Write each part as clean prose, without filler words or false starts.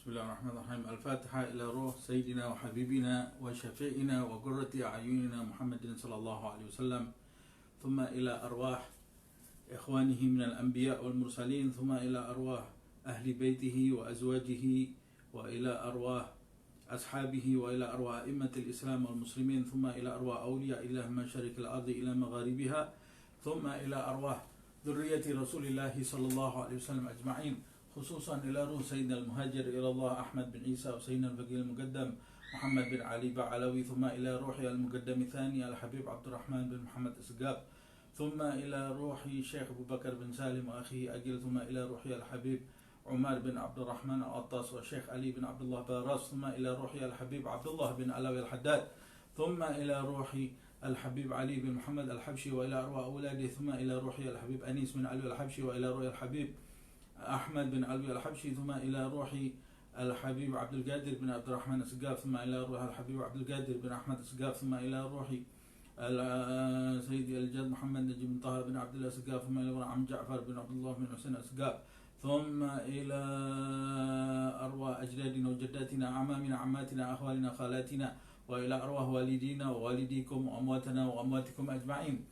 بسم الله الرحمن الرحيم. الفاتحة إلى روح سيدنا وحبيبنا وشفيعنا وقرة أعيننا محمد صلى الله عليه وسلم، ثم إلى أرواح إخوانه من الأنبياء والمرسلين، ثم إلى أرواح أهل بيته وأزواجه، وإلى أرواح أصحابه، وإلى أرواح أئمة الإسلام والمسلمين، ثم إلى أرواح أولياء الله من مشارق الأرض إلى مغاربها، ثم إلى أرواح ذرية رسول الله صلى الله عليه وسلم أجمعين، خصوصا إلى روح سيدنا المهاجر إلى الله أحمد بن عيسى وسيدنا الفقيه المقدم محمد بن علي بعلوي، ثم إلى روح المقدم الثاني الحبيب عبد الرحمن بن محمد إسقاف، ثم إلى روح الشيخ أبو بكر بن سالم وأخيه أجل، ثم إلى روح الحبيب عمر بن عبد الرحمن العطاس والشيخ علي بن عبد الله باراس، ثم إلى روح الحبيب عبد الله بن علوي الحداد، ثم إلى روح الحبيب علي بن محمد الحبشي وإلى أرواح أولاده، ثم إلى روح الحبيب أنيس بن علوي الحبشي وإلى روح الحبيب أحمد بن علوي الحبشي، ثم إلى روح الحبيب عبد القادر بن عبد الرحمن السقاف، ثم إلى روح الحبيب عبد القادر بن أحمد السقاف، ثم إلى روح سيدي الجاد محمد نجيب بن طه بن عبد الله السقاف، ثم إلى روح عم جعفر بن عبد الله بن حسين السقاف، ثم إلى أرواح أجدادنا وجداتنا أعمامنا عماتنا أخوالنا خالاتنا، وإلى أرواح والدينا ووالديكم وأمواتنا وأمواتكم أجمعين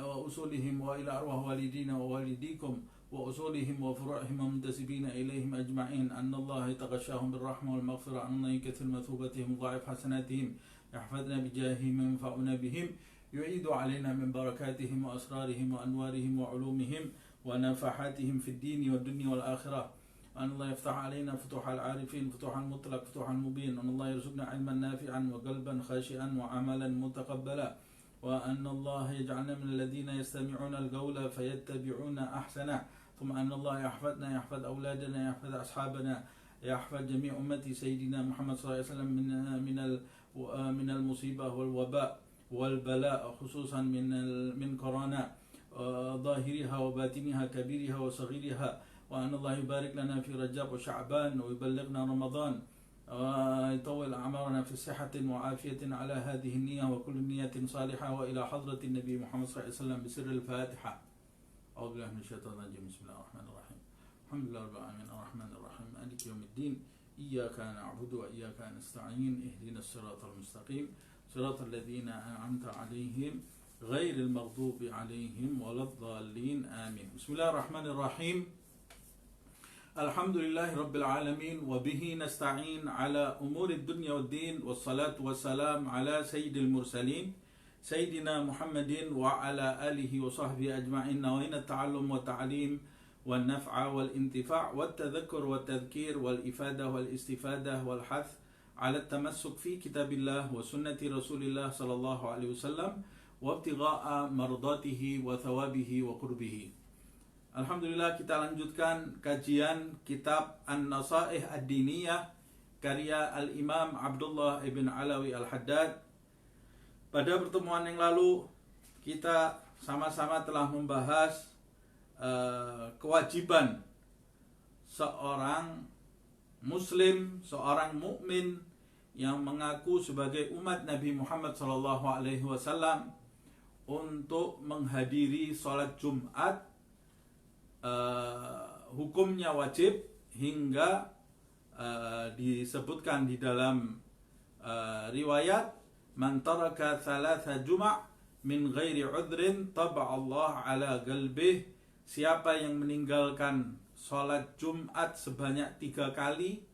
وأصولهم، وإلى أرواح والدينا ووالديكم وأصولهم وفروعهم ومنتسبين إليهم أجمعين، أن الله يتغشاهم بالرحمة والمغفرة، أن الله يكثر مثوبتهم وضاعف حسناتهم، يحفظنا بجاههم وينفعنا بهم، يعيد علينا من بركاتهم وأسرارهم وأنوارهم وعلومهم ونفحاتهم في الدين والدنيا والآخرة، أن الله يفتح علينا فتوح العارفين، فتوح المطلق، فتوح المبين، أن الله يرزقنا علما نافعا وقلبا خاشعا وعملا متقبلا، وأن الله يجعلنا من الذين يستمعون القول فيتبعون أحسنه، ثم أن الله يحفظنا، يحفظ أولادنا، يحفظ أصحابنا، يحفظ جميع أمتي سيدنا محمد صلى الله عليه وسلم من المصيبة والوباء والبلاء، خصوصا من كورونا، ظاهرها وباطنها، كبيرها وصغيرها، وأن الله يبارك لنا في رجب وشعبان ويبلغنا رمضان، ويطول أعمارنا في صحة وعافية على هذه النية وكل نية صالحة، وإلى حضرة النبي محمد صلى الله عليه وسلم بسر الفاتحة. أعوذ بالله من الشيطان الرجيم. بسم الله الرحمن الرحيم. الحمد لله رب العالمين الرحمن الرحيم مالك يوم الدين، إياك نعبد وإياك نستعين، اهدنا الصراط المستقيم صراط الذين أنعمت عليهم غير المغضوب عليهم ولا الضالين آمين. بسم الله الرحمن الرحيم. الحمد لله رب العالمين وبه نستعين على أمور الدنيا والدين، والصلاة والسلام على سيد المرسلين سيدنا محمد وعلى آله وصحبه أجمعين، نوينا التعلم والتعليم والنفع والانتفاع والتذكر والتذكير والإفادة والاستفادة والحث على التمسك في كتاب الله وسنة رسول الله صلى الله عليه وسلم، وابتغاء مرضاته وثوابه وقربه. Alhamdulillah, kita lanjutkan kajian kitab An-Nasaih Ad-Diniyah karya Al-Imam Abdullah ibn Alawi Al-Haddad. Pada pertemuan yang lalu kita sama-sama telah membahas kewajiban seorang muslim, seorang mukmin yang mengaku sebagai umat Nabi Muhammad SAW untuk menghadiri sholat Jumat. Hukumnya wajib hingga disebutkan di dalam riwayat, man taraka thalatha juma' min ghairi udhrin taba Allah ala qalbih, siapa yang meninggalkan sholat Jumat sebanyak 3 kali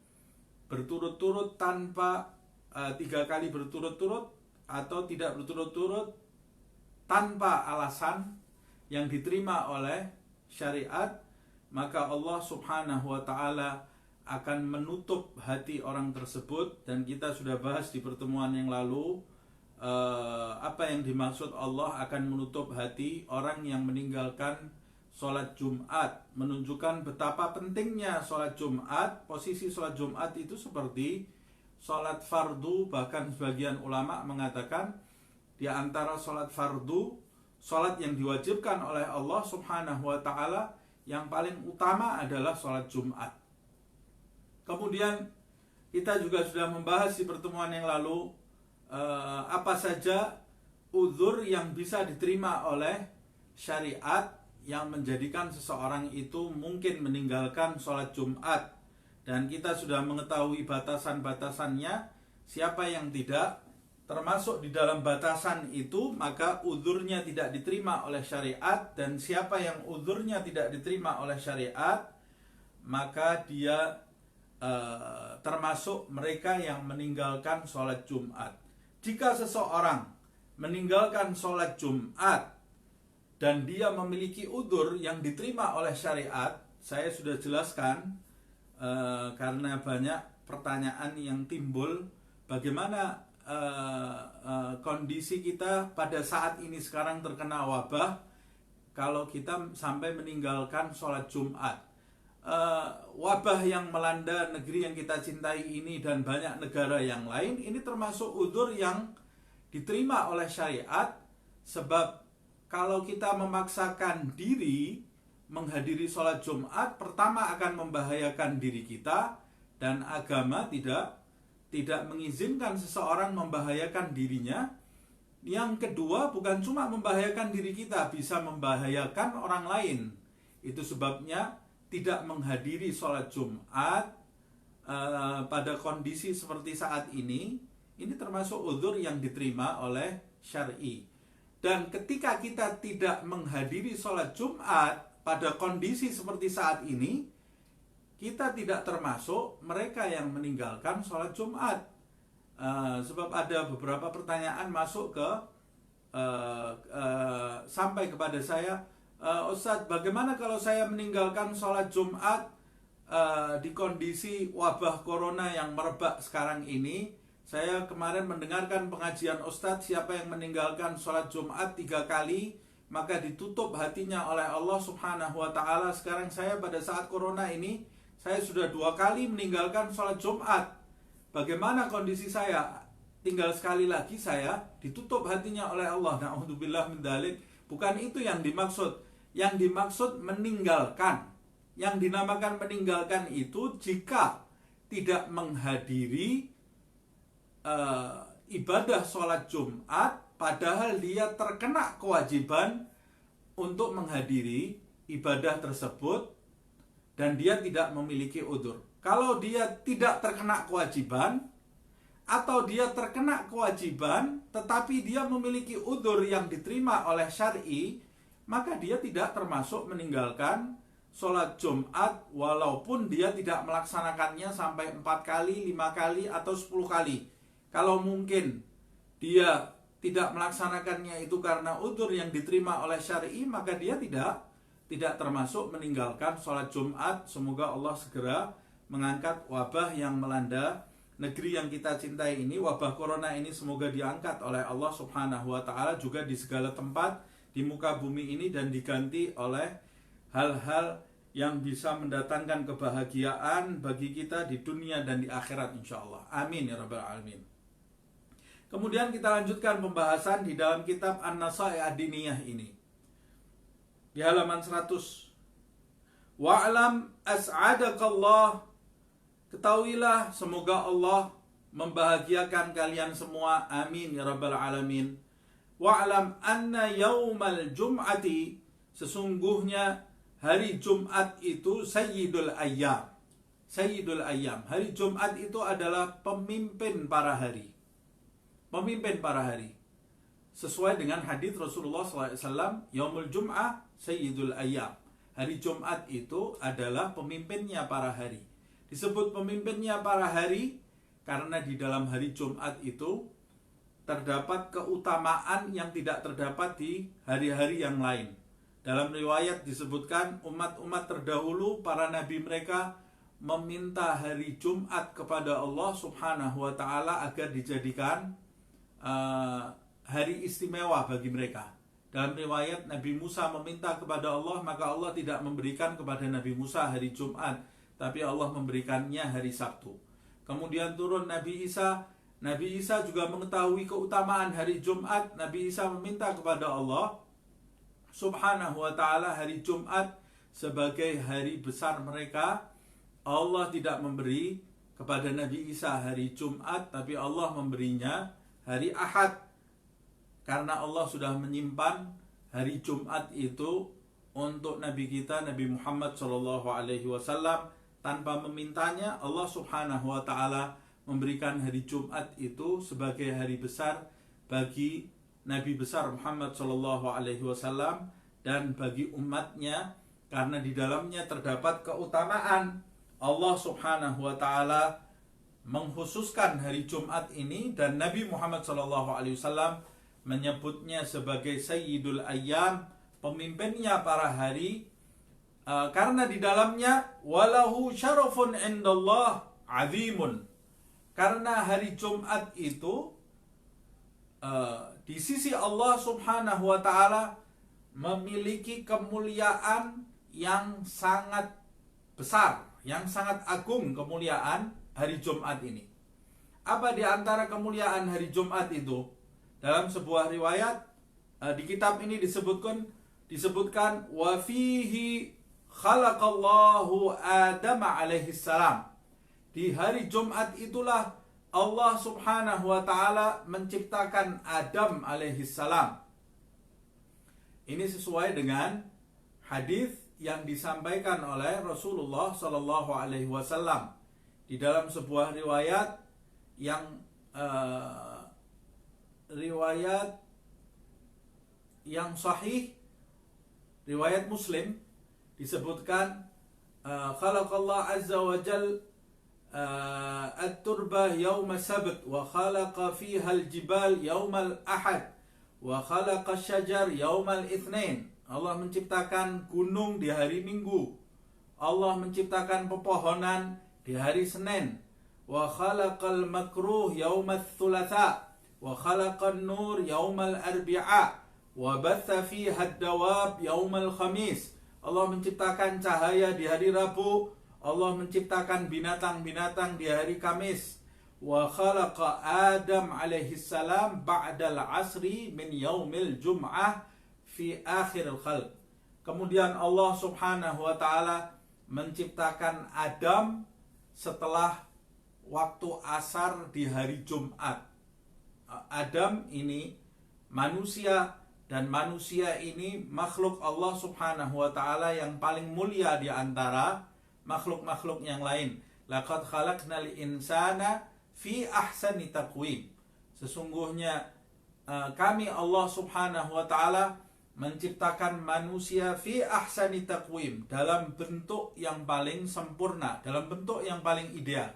berturut-turut tanpa 3 kali berturut-turut atau tidak berturut-turut tanpa alasan yang diterima oleh syariat, maka Allah subhanahu wa ta'ala akan menutup hati orang tersebut. Dan kita sudah bahas di pertemuan yang lalu apa yang dimaksud Allah akan menutup hati orang yang meninggalkan sholat Jumat, menunjukkan betapa pentingnya sholat Jumat. Posisi sholat Jumat itu seperti sholat fardu, bahkan sebagian ulama mengatakan di antara sholat fardu, sholat yang diwajibkan oleh Allah subhanahu wa ta'ala, yang paling utama adalah sholat Jumat. Kemudian kita juga sudah membahas di pertemuan yang lalu apa saja uzur yang bisa diterima oleh syariat yang menjadikan seseorang itu mungkin meninggalkan sholat Jumat. dan kita sudah mengetahui batasan-batasannya. Siapa yang tidak termasuk di dalam batasan itu, maka uzurnya tidak diterima oleh syariat. Dan siapa yang uzurnya tidak diterima oleh syariat, maka dia termasuk mereka yang meninggalkan sholat Jumat. Jika seseorang meninggalkan sholat Jumat dan dia memiliki uzur yang diterima oleh syariat, saya sudah jelaskan karena banyak pertanyaan yang timbul, bagaimana kondisi kita pada saat ini sekarang terkena wabah kalau kita sampai meninggalkan sholat Jumat. Wabah yang melanda negeri yang kita cintai ini dan banyak negara yang lain, ini termasuk uzur yang diterima oleh syariat. Sebab kalau kita memaksakan diri menghadiri sholat Jumat, pertama akan membahayakan diri kita, dan agama tidak mengizinkan seseorang membahayakan dirinya. Yang kedua, bukan cuma membahayakan diri kita, bisa membahayakan orang lain. Itu sebabnya tidak menghadiri sholat Jumat pada kondisi seperti saat ini termasuk uzur yang diterima oleh syar'i. Dan ketika kita tidak menghadiri sholat Jumat pada kondisi seperti saat ini, kita tidak termasuk mereka yang meninggalkan sholat Jumat. Sebab ada beberapa pertanyaan masuk ke sampai kepada saya, Ustadz, bagaimana kalau saya meninggalkan sholat Jumat di kondisi wabah corona yang merebak sekarang ini? Saya kemarin mendengarkan pengajian Ustadz, siapa yang meninggalkan sholat Jumat 3 kali maka ditutup hatinya oleh Allah Subhanahu wa ta'ala. Sekarang saya pada saat corona ini, saya sudah 2 kali meninggalkan sholat Jumat. Bagaimana kondisi saya? Tinggal sekali lagi saya ditutup hatinya oleh Allah. Na'udzubillah min dzalik. Bukan itu yang dimaksud. Yang dimaksud meninggalkan. Yang dinamakan meninggalkan itu jika tidak menghadiri ibadah sholat Jumat, padahal dia terkena kewajiban untuk menghadiri ibadah tersebut dan dia tidak memiliki uzur. Kalau dia tidak terkena kewajiban atau dia terkena kewajiban tetapi dia memiliki uzur yang diterima oleh syar'i, maka dia tidak termasuk meninggalkan sholat Jumat walaupun dia tidak melaksanakannya sampai 4 kali, 5 kali, atau 10 kali. Kalau mungkin dia tidak melaksanakannya itu karena uzur yang diterima oleh syar'i, maka dia tidak termasuk meninggalkan sholat Jumat. Semoga Allah segera mengangkat wabah yang melanda negeri yang kita cintai ini. Wabah corona ini semoga diangkat oleh Allah Subhanahu wa ta'ala juga di segala tempat di muka bumi ini, dan diganti oleh hal-hal yang bisa mendatangkan kebahagiaan bagi kita di dunia dan di akhirat insyaallah. Amin ya rabbal alamin. Kemudian kita lanjutkan pembahasan di dalam kitab An-Nasa'i Ad-Diniyah ini. Di halaman 100. Wa'lam as'adakallah. Ketahuilah semoga Allah membahagiakan kalian semua. Amin ya rabbal alamin. Wa'lam anna yaumal jum'ati. Sesungguhnya hari Jumat itu sayyidul ayyam. Sayyidul ayyam. Hari Jumat itu adalah pemimpin para hari. Pemimpin para hari. Sesuai dengan hadis Rasulullah SAW, Yaumul Jum'ah Sayyidul Ayyam. Hari Jumat itu adalah pemimpinnya para hari. Disebut pemimpinnya para hari karena di dalam hari Jumat itu terdapat keutamaan yang tidak terdapat di hari-hari yang lain. Dalam riwayat disebutkan umat-umat terdahulu, para nabi mereka meminta hari Jumat kepada Allah Subhanahu wa ta'ala agar dijadikan hari istimewa bagi mereka. Dalam riwayat Nabi Musa meminta kepada Allah, maka Allah tidak memberikan kepada Nabi Musa hari Jumat, tapi Allah memberikannya hari Sabtu. Kemudian turun Nabi Isa. Nabi Isa juga mengetahui keutamaan hari Jumat. Nabi Isa meminta kepada Allah Subhanahu wa ta'ala hari Jumat sebagai hari besar mereka. Allah tidak memberi kepada Nabi Isa hari Jumat, tapi Allah memberinya hari Ahad, karena Allah sudah menyimpan hari Jumat itu untuk Nabi kita Nabi Muhammad SAW tanpa memintanya, Allah Subhanahu wa Ta'ala memberikan hari Jumat itu sebagai hari besar bagi Nabi besar Muhammad Sallallahu Alaihi Wasallam dan bagi umatnya, karena di dalamnya terdapat keutamaan. Allah Subhanahu wa Ta'ala mengkhususkan hari Jumat ini, dan Nabi Muhammad Sallallahu Alaihi Wasallam menyebutnya sebagai Sayyidul Ayyam, pemimpinnya para hari, karena di dalamnya walahu syarafun indallah azimun, karena hari Jumat itu di sisi Allah Subhanahu wa Ta'ala memiliki kemuliaan yang sangat besar, yang sangat agung kemuliaan hari Jumat ini. Apa di antara kemuliaan hari Jumat itu? Dalam sebuah riwayat di kitab ini disebutkan wa fihi khalaqallahu Adam alaihi salam. Di hari Jumat itulah Allah Subhanahu wa Ta'ala menciptakan Adam alaihi salam. Ini sesuai dengan hadis yang disampaikan oleh Rasulullah Sallallahu Alaihi Wasallam di dalam sebuah riwayat yang sahih, riwayat Muslim, disebutkan khalaqallah azza wa jal at-turbah yawma sabt wa khalaqa fiha al-jibal yawma al-ahad wa khalaqa syajar yawma al-ithnain. Allah menciptakan gunung di hari Minggu, Allah menciptakan pepohonan di hari Senin, wa khalaqal makruh yawma al-thulatha wa khalaqan nur yawma al-arbi'a wa batha fiha ad-dawab yawma al-khamis. Allah menciptakan cahaya di hari Rabu, Allah menciptakan binatang-binatang di hari Kamis. Wa khalaqa Adam alaihi salam ba'dal asri min yaumil jum'ah fi akhiril khalq. Kemudian Allah Subhanahu wa Ta'ala menciptakan Adam setelah waktu asar di hari Jumat. Adam ini manusia, dan manusia ini makhluk Allah Subhanahu wa Ta'ala yang paling mulia di antara makhluk-makhluk yang lain. Laqad khalaqnal insana fi ahsani taqwim. Sesungguhnya kami Allah Subhanahu wa Ta'ala menciptakan manusia fi ahsani taqwim, dalam bentuk yang paling sempurna, dalam bentuk yang paling ideal.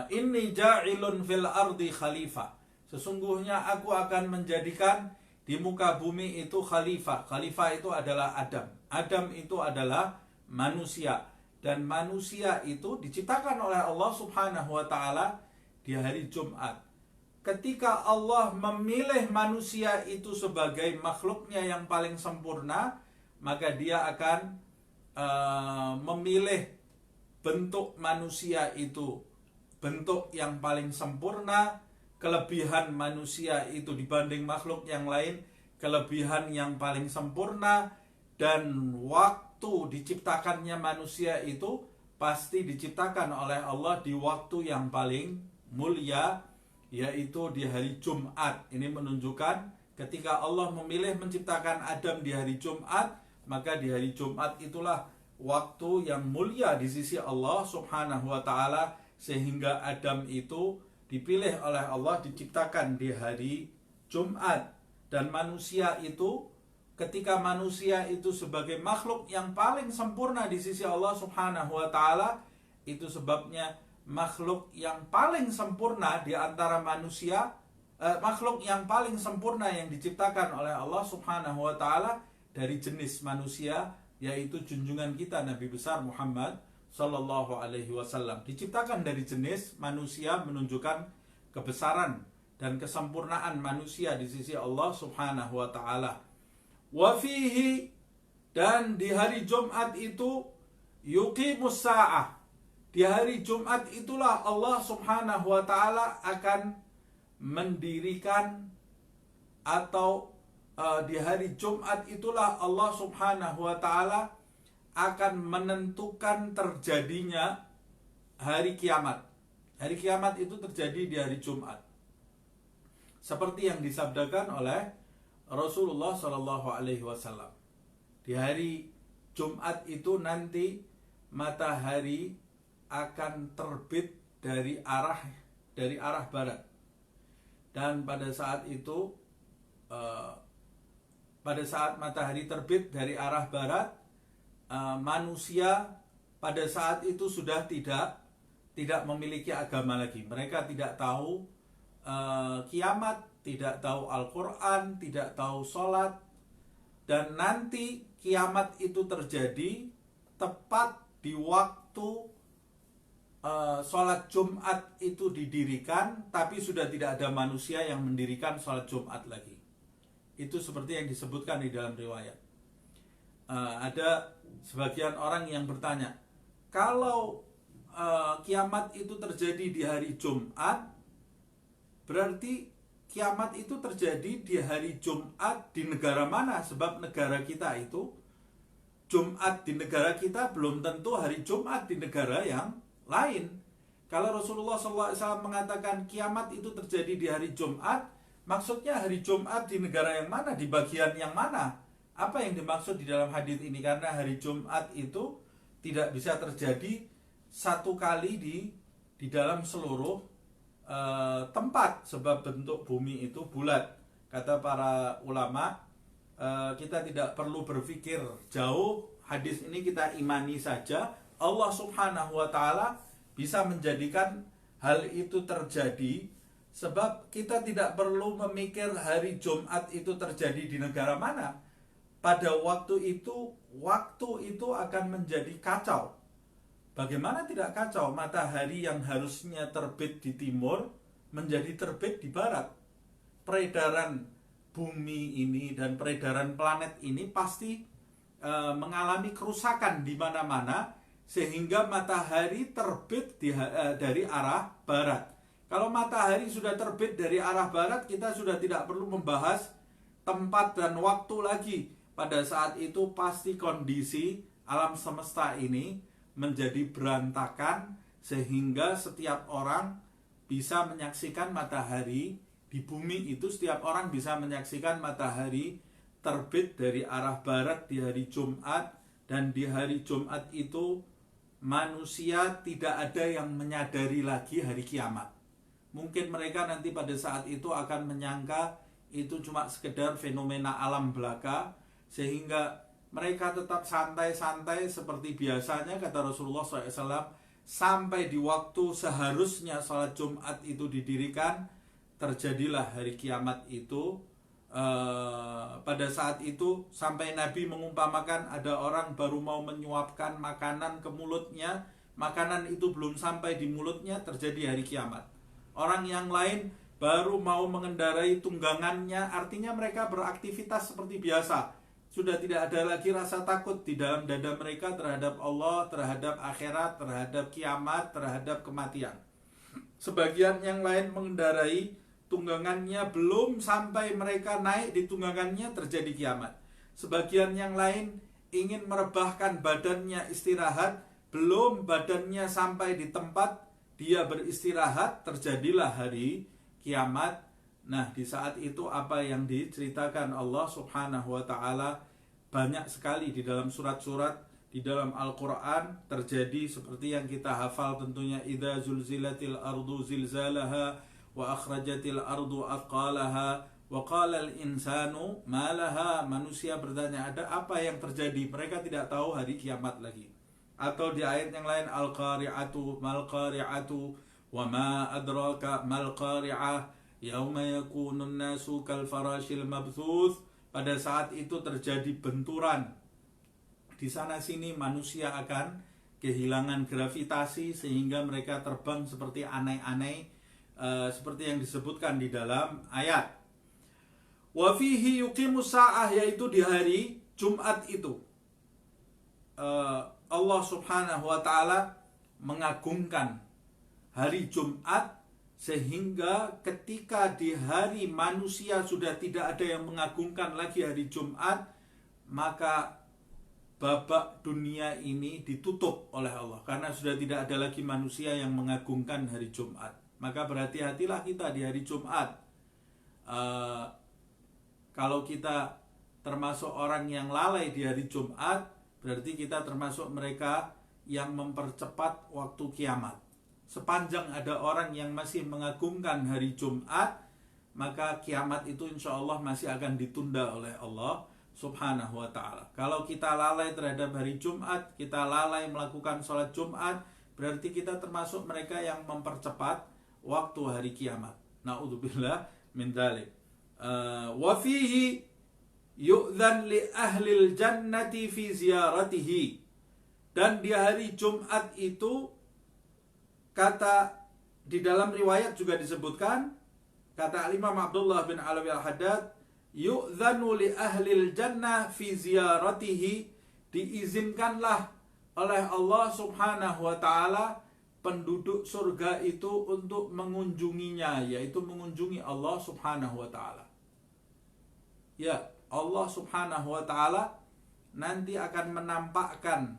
Inni ja'ilun fil ardi khalifah. Sesungguhnya aku akan menjadikan di muka bumi itu khalifah. Khalifah itu adalah Adam. Adam itu adalah manusia. Dan manusia itu diciptakan oleh Allah Subhanahu wa Ta'ala di hari Jumat. Ketika Allah memilih manusia itu sebagai makhluknya yang paling sempurna, maka dia akan memilih bentuk manusia itu, bentuk yang paling sempurna. Kelebihan manusia itu dibanding makhluk yang lain, kelebihan yang paling sempurna. Dan waktu diciptakannya manusia itu pasti diciptakan oleh Allah di waktu yang paling mulia, yaitu di hari Jumat. Ini menunjukkan ketika Allah memilih menciptakan Adam di hari Jumat, maka di hari Jumat itulah waktu yang mulia di sisi Allah Subhanahu wa Ta'ala, sehingga Adam itu dipilih oleh Allah diciptakan di hari Jumat. Dan manusia itu, ketika manusia itu sebagai makhluk yang paling sempurna di sisi Allah Subhanahu wa Ta'ala, itu sebabnya makhluk yang paling sempurna di antara manusia, makhluk yang paling sempurna yang diciptakan oleh Allah Subhanahu wa Ta'ala dari jenis manusia, yaitu junjungan kita Nabi besar Muhammad Sallallahu Alaihi Wasallam, diciptakan dari jenis manusia, menunjukkan kebesaran dan kesempurnaan manusia di sisi Allah Subhanahu wa Ta'ala. Wa fihi, dan di hari Jumat itu yuqimus sa'ah. Di hari Jumat itulah Allah Subhanahu wa Ta'ala akan mendirikan, atau di hari Jumat itulah Allah Subhanahu wa Ta'ala akan menentukan terjadinya hari kiamat. Hari kiamat itu terjadi di hari Jumat, seperti yang disabdakan oleh Rasulullah Sallallahu Alaihi Wasallam. Di hari Jumat itu nanti matahari akan terbit dari arah barat. Dan pada saat itu pada saat matahari terbit dari arah barat, manusia pada saat itu sudah tidak memiliki agama lagi. Mereka tidak tahu kiamat, tidak tahu Al-Quran, tidak tahu sholat. Dan nanti kiamat itu terjadi tepat di waktu sholat Jumat itu didirikan, tapi sudah tidak ada manusia yang mendirikan sholat Jumat lagi. Itu seperti yang disebutkan di dalam riwayat. Ada sebagian orang yang bertanya, kalau kiamat itu terjadi di hari Jumat, berarti kiamat itu terjadi di hari Jumat di negara mana? Sebab negara kita itu, Jumat di negara kita belum tentu hari Jumat di negara yang lain. Kalau Rasulullah SAW mengatakan kiamat itu terjadi di hari Jumat, maksudnya hari Jumat di negara yang mana? Di bagian yang mana? Apa yang dimaksud di dalam hadis ini? Karena hari Jumat itu tidak bisa terjadi satu kali di dalam seluruh tempat, sebab bentuk bumi itu bulat. Kata para ulama, kita tidak perlu berpikir jauh. Hadis ini kita imani saja. Allah Subhanahu wa ta'ala bisa menjadikan hal itu terjadi, sebab kita tidak perlu memikir hari Jumat itu terjadi di negara mana. Pada waktu itu akan menjadi kacau. Bagaimana tidak kacau? Matahari yang harusnya terbit di timur menjadi terbit di barat. Peredaran bumi ini dan peredaran planet ini pasti mengalami kerusakan di mana-mana, sehingga matahari terbit dari arah barat. Kalau matahari sudah terbit dari arah barat, kita sudah tidak perlu membahas tempat dan waktu lagi. Pada saat itu pasti kondisi alam semesta ini menjadi berantakan, sehingga setiap orang bisa menyaksikan matahari di bumi itu. Setiap orang bisa menyaksikan matahari terbit dari arah barat di hari Jumat, dan di hari Jumat itu manusia tidak ada yang menyadari lagi hari kiamat. Mungkin mereka nanti pada saat itu akan menyangka itu cuma sekedar fenomena alam belaka, sehingga mereka tetap santai-santai seperti biasanya, kata Rasulullah SAW, sampai di waktu seharusnya sholat Jumat itu didirikan, terjadilah hari kiamat itu. Pada saat itu sampai Nabi mengumpamakan ada orang baru mau menyuapkan makanan ke mulutnya, makanan itu belum sampai di mulutnya, terjadi hari kiamat. Orang yang lain baru mau mengendarai tunggangannya, artinya mereka beraktivitas seperti biasa. Sudah tidak ada lagi rasa takut di dalam dada mereka terhadap Allah, terhadap akhirat, terhadap kiamat, terhadap kematian. Sebagian yang lain mengendarai tunggangannya, belum sampai mereka naik di tunggangannya terjadi kiamat. Sebagian yang lain ingin merebahkan badannya istirahat, belum badannya sampai di tempat dia beristirahat, terjadilah hari kiamat. Nah, di saat itu apa yang diceritakan Allah Subhanahu wa ta'ala banyak sekali di dalam surat-surat di dalam Al-Quran terjadi, seperti yang kita hafal tentunya, idza zulzilatil ardu zilzalaha wa akhrajatil ardu athqalaha wa qala al insanu ma laha. Manusia bertanya, ada apa yang terjadi? Mereka tidak tahu hari kiamat lagi. Atau di ayat yang lain, al qari'atu mal qari'atu wa ma adraka mal qari'ah yauma yakunun nasu kal farashil mabthuth. Pada saat itu terjadi benturan di sana sini, manusia akan kehilangan gravitasi sehingga mereka terbang seperti anai-anai, seperti yang disebutkan di dalam ayat. Wa fihi yuqimus sa'ah, yaitu di hari Jumat itu Allah Subhanahu wa ta'ala mengagungkan hari Jumat, sehingga ketika di hari manusia sudah tidak ada yang mengagungkan lagi hari Jumat, maka babak dunia ini ditutup oleh Allah, karena sudah tidak ada lagi manusia yang mengagungkan hari Jumat. Maka berhati-hatilah kita di hari Jumat. Kalau kita termasuk orang yang lalai di hari Jumat, berarti kita termasuk mereka yang mempercepat waktu kiamat. Sepanjang ada orang yang masih mengagungkan hari Jumat, maka kiamat itu insya Allah masih akan ditunda oleh Allah Subhanahu wa ta'ala. Kalau kita lalai terhadap hari Jumat, kita lalai melakukan sholat Jumat, berarti kita termasuk mereka yang mempercepat waktu hari kiamat. Na'udzubillah min dzalik. Wa fihi yu'dhan li ahlil jannati fi ziyaratihi. Dan di hari Jumat itu, kata di dalam riwayat juga disebutkan, kata Imam Abdullah bin Alawi al-Haddad, yu'dhanu li ahlil jannah fi ziyaratihi, diizinkanlah oleh Allah Subhanahu wa ta'ala penduduk surga itu untuk mengunjunginya, yaitu mengunjungi Allah Subhanahu wa ta'ala. Ya, Allah Subhanahu wa ta'ala nanti akan menampakkan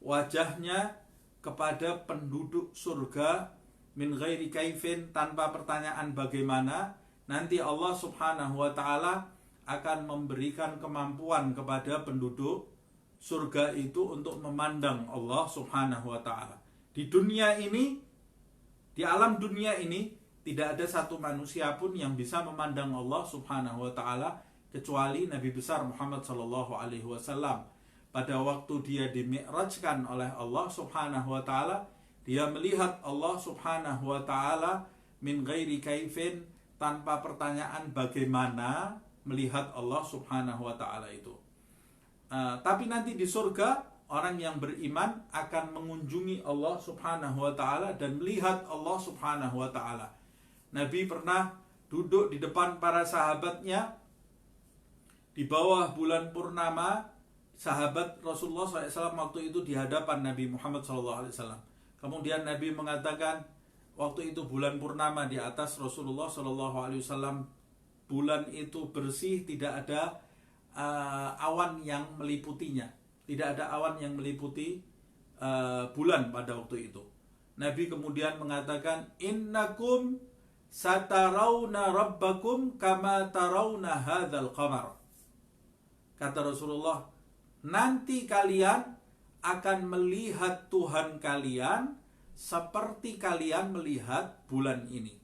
wajahnya kepada penduduk surga min ghairi kaifin, tanpa pertanyaan bagaimana. Nanti Allah Subhanahu wa ta'ala akan memberikan kemampuan kepada penduduk surga itu untuk memandang Allah Subhanahu wa ta'ala. Di dunia ini, di alam dunia ini, tidak ada satu manusia pun yang bisa memandang Allah Subhanahu wa ta'ala kecuali Nabi besar Muhammad sallallahu alaihi wasallam. Pada waktu dia dimi'rajkan oleh Allah Subhanahu wa ta'ala, dia melihat Allah Subhanahu wa ta'ala min ghairi kaifin, tanpa pertanyaan bagaimana melihat Allah Subhanahu wa ta'ala itu. Tapi nanti di surga, orang yang beriman akan mengunjungi Allah Subhanahu wa ta'ala dan melihat Allah Subhanahu wa ta'ala. Nabi pernah duduk di depan para sahabatnya di bawah bulan purnama. Sahabat Rasulullah SAW waktu itu di hadapan Nabi Muhammad SAW. Kemudian Nabi mengatakan, waktu itu bulan purnama di atas Rasulullah SAW. Bulan itu bersih, tidak ada awan yang meliputinya. Tidak ada awan yang meliputi bulan pada waktu itu. Nabi kemudian mengatakan, innakum satarawna rabbakum kama tarawna hadzal qamar. Kata Rasulullah, nanti kalian akan melihat Tuhan kalian seperti kalian melihat bulan ini.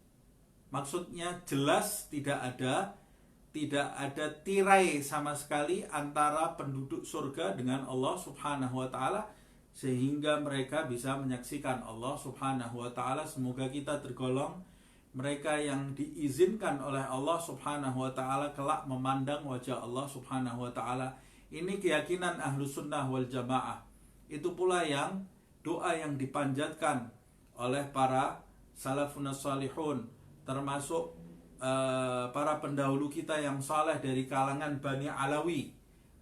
Maksudnya jelas tidak ada tirai sama sekali antara penduduk surga dengan Allah Subhanahu wa ta'ala, sehingga mereka bisa menyaksikan Allah Subhanahu wa ta'ala. Semoga kita tergolong mereka yang diizinkan oleh Allah Subhanahu wa ta'ala kelak memandang wajah Allah Subhanahu wa ta'ala. Ini keyakinan Ahlus Sunnah wal Jamaah. Itu pula yang doa yang dipanjatkan oleh para salafun salihun, termasuk para pendahulu kita yang saleh dari kalangan Bani Alawi.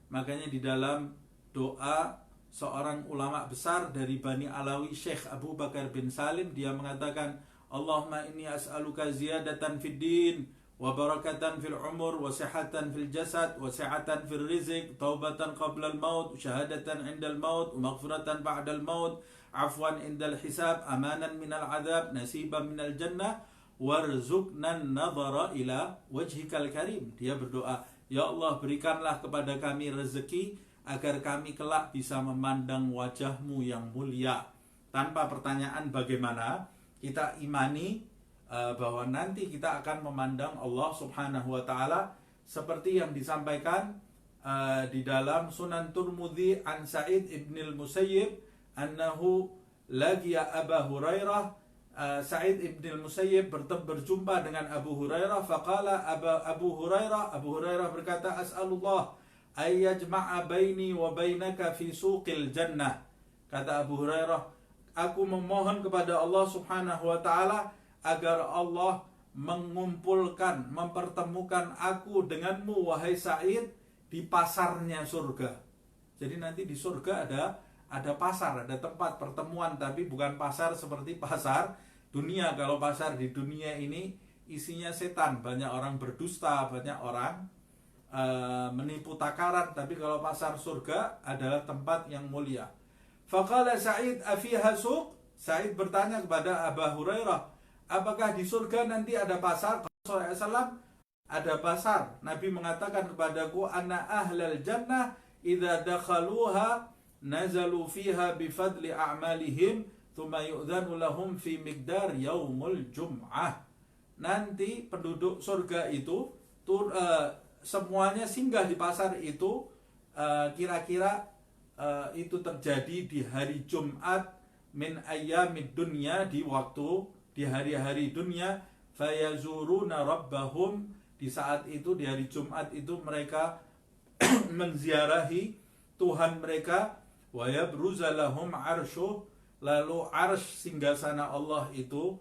Makanya di dalam doa seorang ulama besar dari Bani Alawi, Syekh Abu Bakar bin Salim, dia mengatakan, Allahumma inni as'aluka ziyadatan fid din, wa barakatan fil umur, wa sihatan fil jasad, wa sihatan fil rizq, taubatan qabla al maut, syahadatan indal maut, wa maghfiratan ba'dal maut, afwan indal hisab, amanan minal adab, nasiban minal jannah, warzuqnan nadhara ila wajhikal karim. Dia berdoa, ya Allah, berikanlah kepada kami rezeki agar kami kelak bisa memandang wajahmu yang mulia. Tanpa pertanyaan bagaimana, kita imani bahwa nanti kita akan memandang Allah Subhanahu wa ta'ala seperti yang disampaikan di dalam Sunan Tirmidzi an Sa'id ibn al-Musayyib annahu laqiya Abu Hurairah. Sa'id ibn al-Musayyib berjumpa dengan Abu Hurairah. Faqala Abu Hurairah berkata, as'alullah ayyajma'a baini wa bainaka fi suqil jannah. Kata Abu Hurairah, aku memohon kepada Allah Subhanahu wa ta'ala agar Allah mengumpulkan, mempertemukan aku denganmu, wahai Sa'id, di pasarnya surga. Jadi nanti di surga ada pasar, ada tempat pertemuan, tapi bukan pasar seperti pasar dunia. Kalau pasar di dunia ini isinya setan, banyak orang berdusta, banyak orang menipu takaran. Tapi kalau pasar surga adalah tempat yang mulia. Faqala Sa'id afiha suq. Sa'id bertanya kepada Abu Hurairah, apakah di surga nanti ada pasar? Rasulullah SAW, ada pasar. Nabi mengatakan kepadaku, anna ahlal jannah idza dakhaluha nazalu fiha bifadli a'malihim thumma yu'dhanu lahum fi miqdar yaumul jum'ah. Nanti penduduk surga itu semuanya singgah di pasar itu, kira-kira itu terjadi di hari Jumat min ayyamid dunya, di hari-hari dunia. Fayazuruna rabbahum, di saat itu, di hari Jumat itu mereka menziarahi Tuhan mereka. Wa yabruza lahum arsyuh, lalu arsy singgasana Allah itu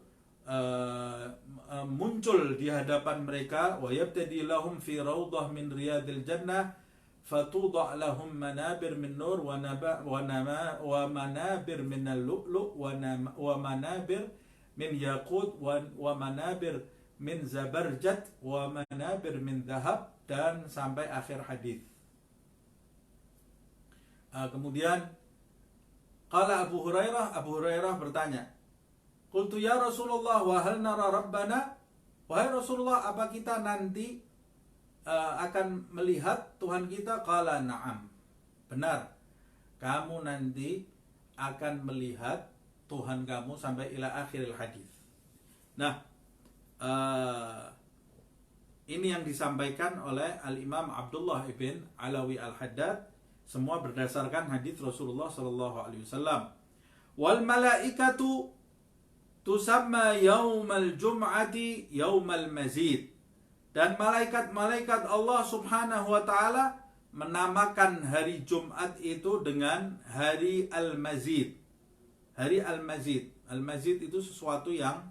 muncul di hadapan mereka. Wa yabtadi lahum fi rawdah min riyadil jannah fatudha lahum manabir min nur wa manabir min al-lu'lu' wa manabir min yaqut wa manabir min zabarjat wa manabir min dhahab, dan sampai akhir hadis. Kemudian qala Abu Hurairah bertanya, qultu ya Rasulullah wa hal nara rabbana, wahai Rasulullah, apa kita nanti akan melihat Tuhan kita? Qala na'am, benar, kamu nanti akan melihat Tuhan kamu, sampai ila akhiril hadis. Nah, ini yang disampaikan oleh Al-Imam Abdullah ibn Alawi Al-Haddad, semua berdasarkan hadis Rasulullah SAW. Wal malaikatu tusamma yaumal jum'ati yaumal mazid, dan malaikat-malaikat Allah Subhanahu wa taala menamakan hari Jumat itu dengan hari Al-Mazid. Hari Al-Mazid. Al-Mazid itu sesuatu yang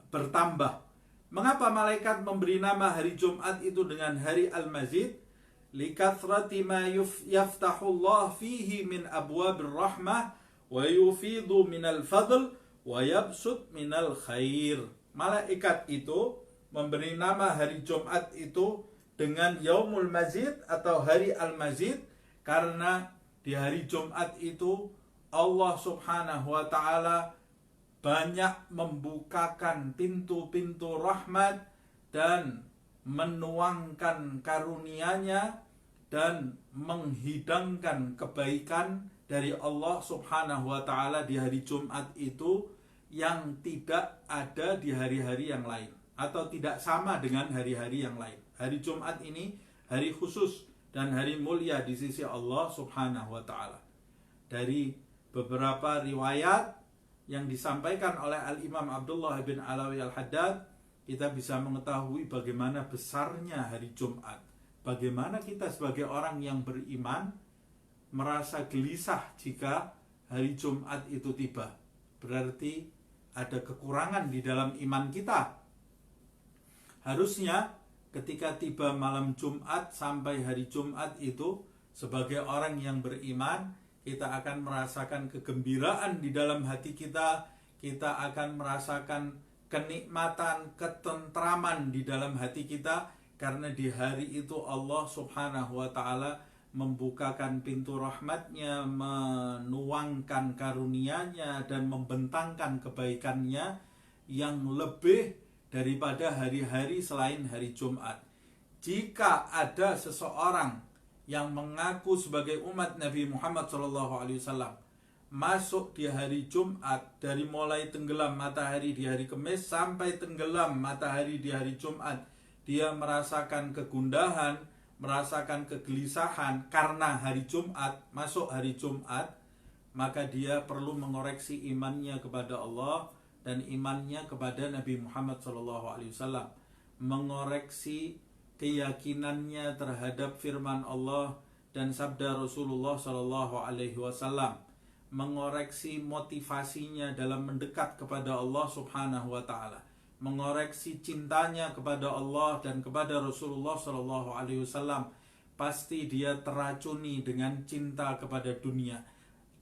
bertambah. Mengapa malaikat memberi nama hari Jumat itu dengan hari Al-Mazid? Likathrati ma yaftahullah fihi min abwabir rahmah wa yufidu minal fadl wa yabsut minal khair. Malaikat itu memberi nama hari Jumat itu dengan Yaumul Mazid atau hari Al-Mazid, karena di hari Jumat itu Allah Subhanahu wa taala banyak membukakan pintu-pintu rahmat dan menuangkan karunia-Nya dan menghidangkan kebaikan dari Allah Subhanahu wa taala di hari Jumat itu, yang tidak ada di hari-hari yang lain atau tidak sama dengan hari-hari yang lain. Hari Jumat ini hari khusus dan hari mulia di sisi Allah Subhanahu wa taala. Dari beberapa riwayat yang disampaikan oleh Al-Imam Abdullah bin Alawi Al-Haddad, kita bisa mengetahui bagaimana besarnya hari Jumat. Bagaimana kita sebagai orang yang beriman merasa gelisah jika hari Jumat itu tiba. Berarti ada kekurangan di dalam iman kita. Harusnya ketika tiba malam Jumat sampai hari Jumat itu, sebagai orang yang beriman, kita akan merasakan kegembiraan di dalam hati kita. Kita akan merasakan kenikmatan, ketentraman di dalam hati kita, karena di hari itu Allah Subhanahu wa taala membukakan pintu rahmatnya, menuangkan karunia-Nya, dan membentangkan kebaikan-Nya yang lebih daripada hari-hari selain hari Jumat. Jika ada seseorang yang mengaku sebagai umat Nabi Muhammad SAW masuk di hari Jumat, dari mulai tenggelam matahari di hari Kamis sampai tenggelam matahari di hari Jumat, dia merasakan kegundahan, merasakan kegelisahan karena hari Jumat, masuk hari Jumat, maka dia perlu mengoreksi imannya kepada Allah dan imannya kepada Nabi Muhammad SAW, mengoreksi keyakinannya terhadap firman Allah dan sabda Rasulullah SAW, mengoreksi motivasinya dalam mendekat kepada Allah Subhanahu wa taala, mengoreksi cintanya kepada Allah dan kepada Rasulullah SAW. Pasti dia teracuni dengan cinta kepada dunia.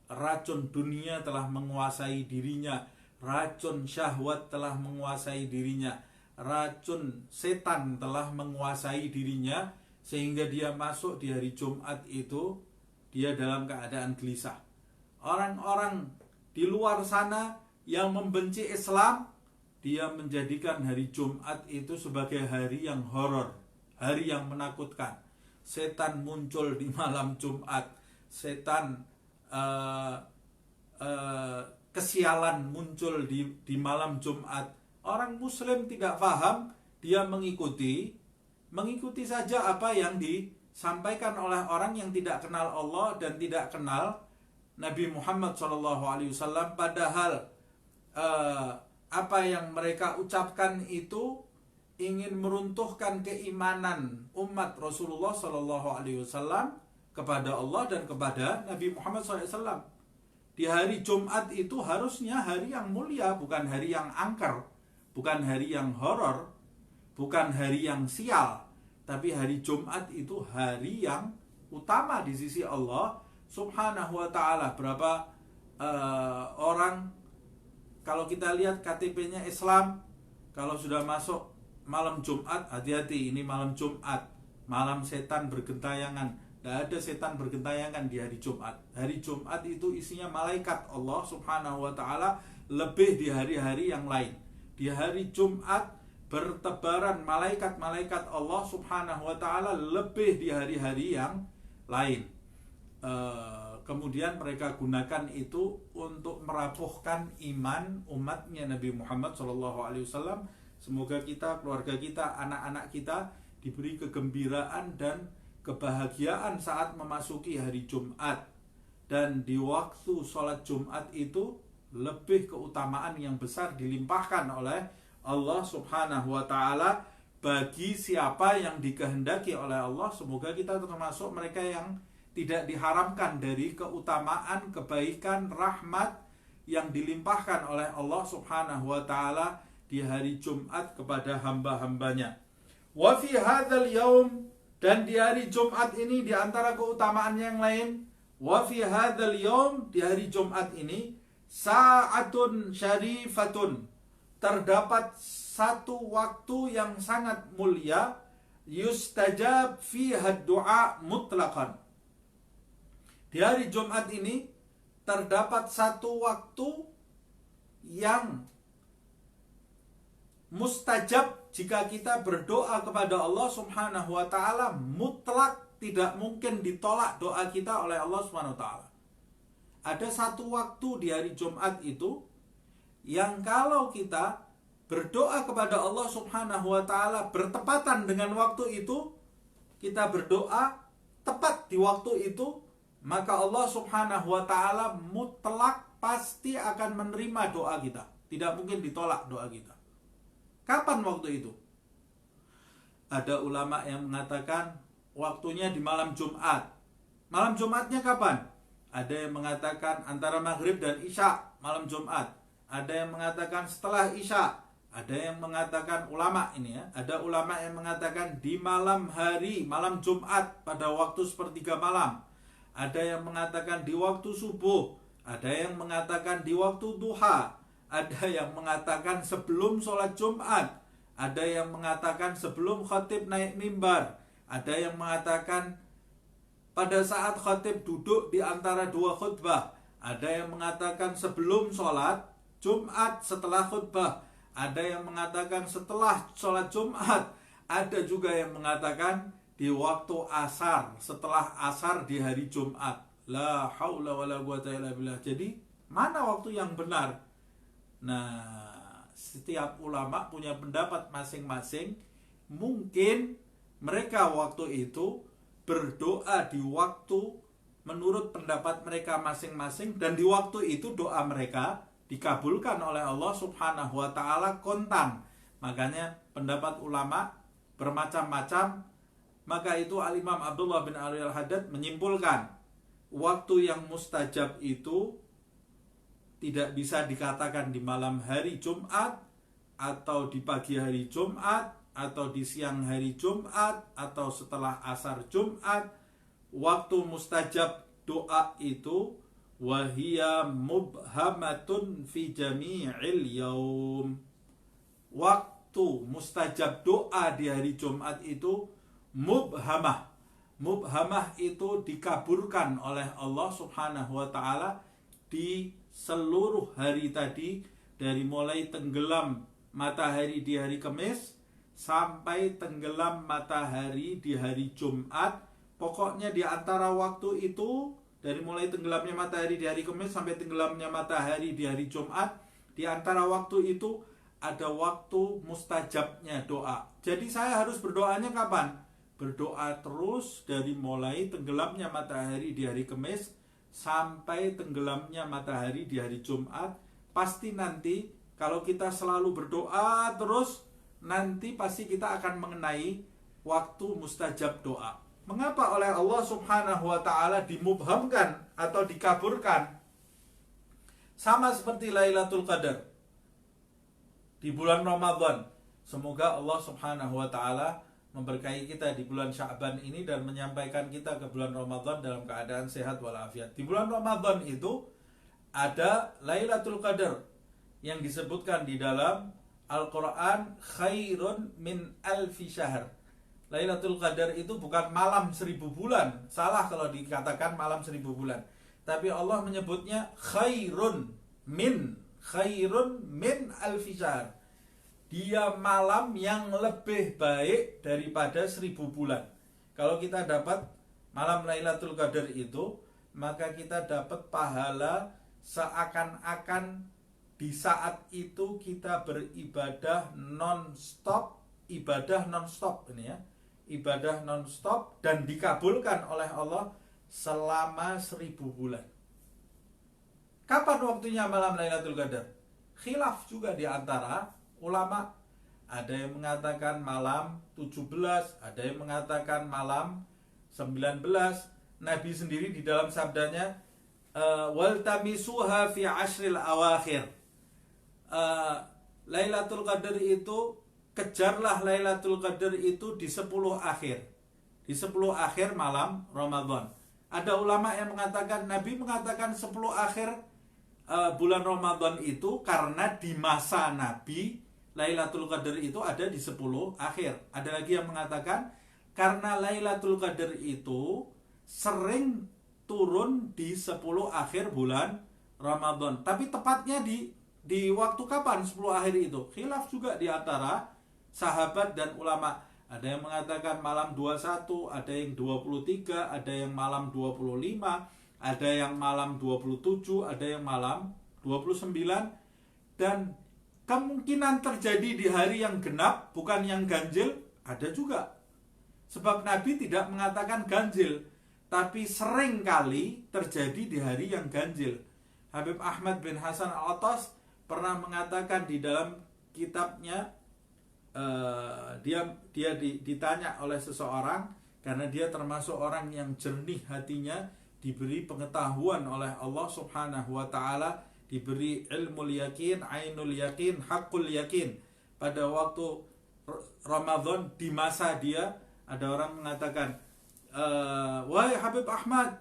Racun dunia telah menguasai dirinya, racun syahwat telah menguasai dirinya, racun setan telah menguasai dirinya, sehingga dia masuk di hari Jumat itu dia dalam keadaan gelisah. Orang-orang di luar sana yang membenci Islam, dia menjadikan hari Jumat itu sebagai hari yang horor, hari yang menakutkan. Setan muncul di malam Jumat, setan kesialan muncul di malam Jumat. Orang muslim tidak paham, dia mengikuti saja apa yang disampaikan oleh orang yang tidak kenal Allah dan tidak kenal Nabi Muhammad SAW. Padahal apa yang mereka ucapkan itu ingin meruntuhkan keimanan umat Rasulullah SAW kepada Allah dan kepada Nabi Muhammad SAW. Di hari Jumat itu harusnya hari yang mulia, bukan hari yang angker, bukan hari yang horor, bukan hari yang sial, tapi hari Jumat itu hari yang utama di sisi Allah Subhanahu wa ta'ala. Berapa orang, kalau kita lihat KTP-nya Islam, kalau sudah masuk malam Jumat, hati-hati, ini malam Jumat, malam setan bergentayangan. Tidak ada setan bergentayangan di hari Jumat. Hari Jumat itu isinya malaikat Allah Subhanahu wa ta'ala, lebih di hari-hari yang lain. Di hari Jumat bertebaran malaikat-malaikat Allah Subhanahu wa ta'ala lebih di hari-hari yang lain. Kemudian mereka gunakan itu untuk merapuhkan iman umatnya Nabi Muhammad SAW. Semoga kita, keluarga kita, anak-anak kita diberi kegembiraan dan kebahagiaan saat memasuki hari Jumat. Dan di waktu sholat Jumat itu lebih keutamaan yang besar dilimpahkan oleh Allah Subhanahu wa ta'ala bagi siapa yang dikehendaki oleh Allah. Semoga kita termasuk mereka yang tidak diharamkan dari keutamaan, kebaikan, rahmat yang dilimpahkan oleh Allah Subhanahu wa ta'ala di hari Jumat kepada hamba-hambanya. Wa fi hadzal yaum, dan di hari Jumat ini di antara keutamaan yang lain, wa fi hadzal yaum, di hari Jumat ini, sa'atun syarifatun, terdapat satu waktu yang sangat mulia, yustajab fiha du'a mutlaqan. Di hari Jumat ini terdapat satu waktu yang mustajab jika kita berdoa kepada Allah Subhanahu wa ta'ala, mutlak, tidak mungkin ditolak doa kita oleh Allah Subhanahu wa ta'ala. Ada satu waktu di hari Jumat itu yang kalau kita berdoa kepada Allah Subhanahu wa ta'ala bertepatan dengan waktu itu, kita berdoa tepat di waktu itu, maka Allah Subhanahu wa ta'ala mutlak pasti akan menerima doa kita. Tidak mungkin ditolak doa kita. Kapan waktu itu? Ada ulama yang mengatakan waktunya di malam Jumat. Malam Jumatnya kapan? Ada yang mengatakan antara maghrib dan isya malam Jumat. Ada yang mengatakan setelah isya. Ada yang mengatakan, ulama ini ya, ada ulama yang mengatakan di malam hari, malam Jumat pada waktu sepertiga malam. Ada yang mengatakan di waktu subuh. Ada yang mengatakan di waktu duha. Ada yang mengatakan sebelum sholat Jumat. Ada yang mengatakan sebelum khatib naik mimbar. Ada yang mengatakan pada saat khatib duduk di antara dua khutbah. Ada yang mengatakan sebelum sholat Jumat, setelah khutbah. Ada yang mengatakan setelah sholat Jumat. Ada juga yang mengatakan di waktu asar, setelah asar di hari Jumat. La haula wa la quwata illa billah. Jadi mana waktu yang benar? Nah, setiap ulama punya pendapat masing-masing. Mungkin mereka waktu itu berdoa di waktu menurut pendapat mereka masing-masing, dan di waktu itu doa mereka dikabulkan oleh Allah Subhanahu wa ta'ala kontan. Makanya pendapat ulama bermacam-macam. Maka itu Al-Imam Abdullah bin Ali Al-Haddad menyimpulkan waktu yang mustajab itu tidak bisa dikatakan di malam hari Jumat, atau di pagi hari Jumat, atau di siang hari Jumat, atau setelah asar Jumat. Waktu mustajab doa itu wahia mubhamatun fi jami'il yaum. Waktu mustajab doa di hari Jumat itu mubhamah. Mubhamah itu dikaburkan oleh Allah Subhanahu wa ta'ala di seluruh hari tadi, dari mulai tenggelam matahari di hari Kamis sampai tenggelam matahari di hari Jumat. Pokoknya di antara waktu itu dari mulai tenggelamnya matahari di hari Kamis sampai tenggelamnya matahari di hari Jumat, di antara waktu itu ada waktu mustajabnya doa. Jadi saya harus berdoanya kapan? Berdoa terus dari mulai tenggelamnya matahari di hari Kamis sampai tenggelamnya matahari di hari Jumat. Pasti nanti kalau kita selalu berdoa terus, nanti pasti kita akan mengenai waktu mustajab doa. Mengapa oleh Allah Subhanahu wa Ta'ala dimubhamkan atau dikaburkan? Sama seperti Lailatul Qadar di bulan Ramadan. Semoga Allah Subhanahu wa Ta'ala memberkahi kita di bulan Sya'ban ini dan menyampaikan kita ke bulan Ramadan dalam keadaan sehat walafiat. Di bulan Ramadan itu ada Lailatul Qadar yang disebutkan di dalam Al-Quran, khairun min alfi syahr. Lailatul Qadar itu bukan malam 1000 bulan. Salah kalau dikatakan malam 1000 bulan. Tapi Allah menyebutnya khairun min alfi syahr. Dia malam yang lebih baik daripada 1000 bulan. Kalau kita dapat malam Lailatul Qadar itu, maka kita dapat pahala seakan-akan di saat itu kita beribadah non-stop, ini ya, ibadah non-stop dan dikabulkan oleh Allah selama 1000 bulan. Kapan waktunya malam Lailatul Qadar? Khilaf juga di antara ulama. Ada yang mengatakan malam 17, ada yang mengatakan malam 19. Nabi sendiri di dalam sabdanya, waltamisuha fi ashril awakhir. Lailatul Qadar itu, kejarlah Lailatul Qadar itu di 10 akhir. Di 10 akhir malam Ramadan. Ada ulama yang mengatakan, Nabi mengatakan 10 akhir bulan Ramadan itu karena di masa Nabi Lailatul Qadar itu ada di 10 akhir. Ada lagi yang mengatakan karena Lailatul Qadar itu sering turun di 10 akhir bulan Ramadan. Tapi tepatnya di waktu kapan 10 akhir itu? Khilaf juga di antara sahabat dan ulama. Ada yang mengatakan malam 21, ada yang 23, ada yang malam 25, ada yang malam 27, ada yang malam 29. Dan kemungkinan terjadi di hari yang genap, bukan yang ganjil, ada juga. Sebab Nabi tidak mengatakan ganjil, tapi sering kali terjadi di hari yang ganjil. Habib Ahmad bin Hasan Al-Attas pernah mengatakan di dalam kitabnya, dia ditanya oleh seseorang, karena dia termasuk orang yang jernih hatinya, diberi pengetahuan oleh Allah Subhanahu wa Ta'ala, diberi ilmul yakin, ainul yakin, haqqul yakin. Pada waktu Ramadan, di masa dia, ada orang mengatakan, wahai Habib Ahmad,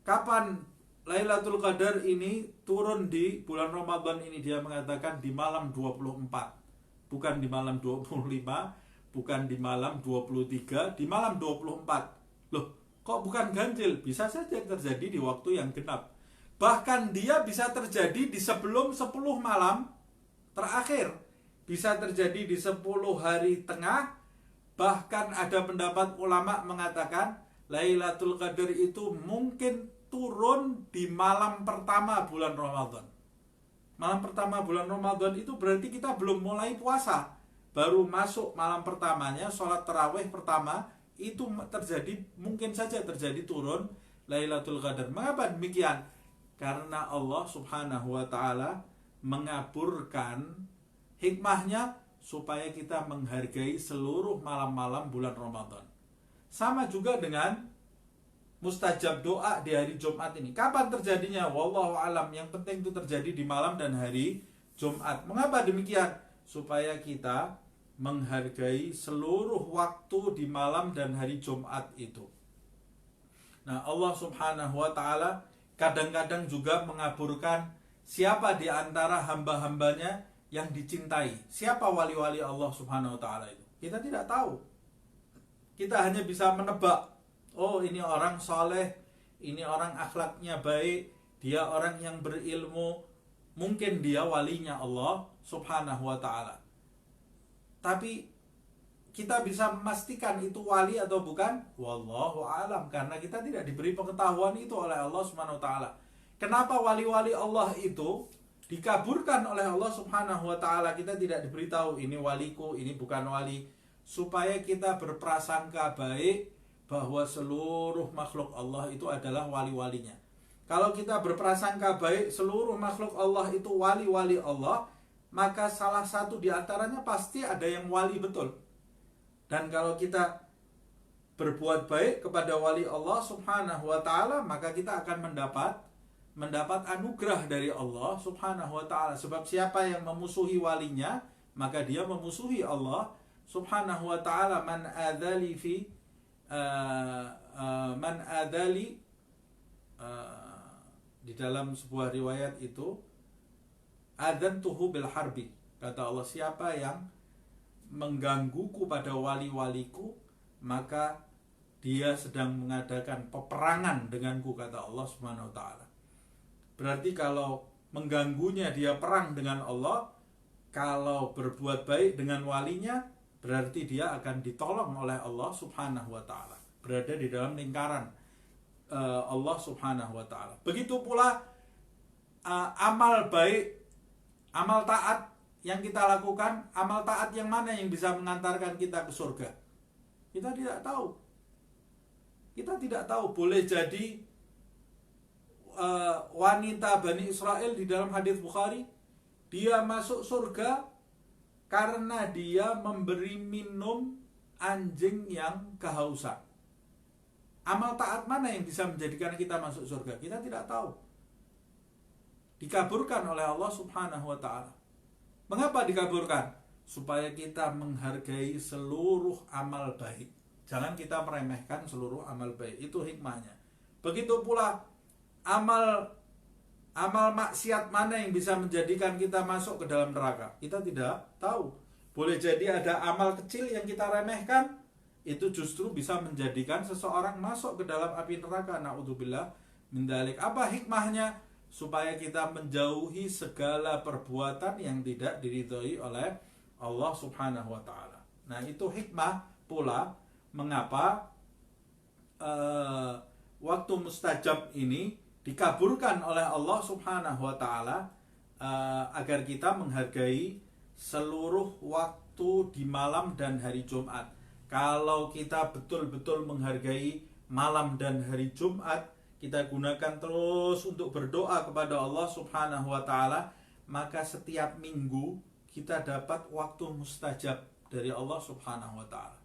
kapan Lailatul Qadar ini turun di bulan Ramadan ini? Dia mengatakan di malam 24, bukan di malam 25, bukan di malam 23, di malam 24. Loh, kok bukan ganjil? Bisa saja terjadi di waktu yang genap. Bahkan dia bisa terjadi di sebelum 10 malam terakhir, bisa terjadi di 10 hari tengah. Bahkan ada pendapat ulama mengatakan Lailatul Qadar itu mungkin turun di malam pertama bulan Ramadan. Malam pertama bulan Ramadan itu berarti kita belum mulai puasa, baru masuk malam pertamanya, sholat tarawih pertama, itu terjadi, mungkin saja terjadi turun Lailatul Qadar. Mengapa demikian? Karena Allah Subhanahu wa Ta'ala mengaburkan, hikmahnya supaya kita menghargai seluruh malam-malam bulan Ramadan. Sama juga dengan mustajab doa di hari Jumat ini. Kapan terjadinya? Wallahu alam. Yang penting itu terjadi di malam dan hari Jumat. Mengapa demikian? Supaya kita menghargai seluruh waktu di malam dan hari Jumat itu. Nah, Allah Subhanahu wa Ta'ala kadang-kadang juga mengaburkan siapa di antara hamba-hambanya yang dicintai. Siapa wali-wali Allah Subhanahu wa Ta'ala itu? Kita tidak tahu. Kita hanya bisa menebak. Oh, ini orang soleh, ini orang akhlaknya baik, dia orang yang berilmu, mungkin dia walinya Allah Subhanahu wa Ta'ala. Tapi kita bisa memastikan itu wali atau bukan? Wallahu alam, karena kita tidak diberi pengetahuan itu oleh Allah Subhanahu wa taala. Kenapa wali-wali Allah itu dikaburkan oleh Allah Subhanahu wa taala? Kita tidak diberitahu ini waliku, ini bukan wali, supaya kita berprasangka baik bahwa seluruh makhluk Allah itu adalah wali-walinya. Kalau kita berprasangka baik seluruh makhluk Allah itu wali-wali Allah, maka salah satu di antaranya pasti ada yang wali betul. Dan kalau kita berbuat baik kepada wali Allah Subhanahu wa taala, maka kita akan mendapat anugerah dari Allah Subhanahu wa taala. Sebab siapa yang memusuhi walinya, maka dia memusuhi Allah Subhanahu wa taala. Man adali di dalam sebuah riwayat itu, adzantuhu bil harbi. Kata Allah, siapa yang menggangguku pada wali-waliku, maka dia sedang mengadakan peperangan denganku, kata Allah Subhanahu wa taala. Berarti kalau mengganggunya dia perang dengan Allah, kalau berbuat baik dengan walinya, berarti dia akan ditolong oleh Allah Subhanahu wa taala, berada di dalam lingkaran Allah Subhanahu wa taala. Begitu pula amal baik, amal taat yang kita lakukan, amal taat yang mana yang bisa mengantarkan kita ke surga? Kita tidak tahu. Kita tidak tahu. Boleh jadi wanita Bani Israel di dalam hadis Bukhari, dia masuk surga karena dia memberi minum anjing yang kehausan. Amal taat mana yang bisa menjadikan kita masuk surga? Kita tidak tahu. Dikaburkan oleh Allah Subhanahu wa taala. Mengapa dikaburkan? Supaya kita menghargai seluruh amal baik. Jangan kita meremehkan seluruh amal baik. Itu hikmahnya. Begitu pula amal maksiat mana yang bisa menjadikan kita masuk ke dalam neraka? Kita tidak tahu. Boleh jadi ada amal kecil yang kita remehkan, itu justru bisa menjadikan seseorang masuk ke dalam api neraka. Na'udzubillah min dzalik. Apa hikmahnya? Supaya kita menjauhi segala perbuatan yang tidak diridhoi oleh Allah Subhanahu wa taala. Nah, itu hikmah pula mengapa waktu mustajab ini dikaburkan oleh Allah Subhanahu wa taala, agar kita menghargai seluruh waktu di malam dan hari Jumat. Kalau kita betul-betul menghargai malam dan hari Jumat, kita gunakan terus untuk berdoa kepada Allah Subhanahu wa taala, maka setiap minggu kita dapat waktu mustajab dari Allah Subhanahu wa taala.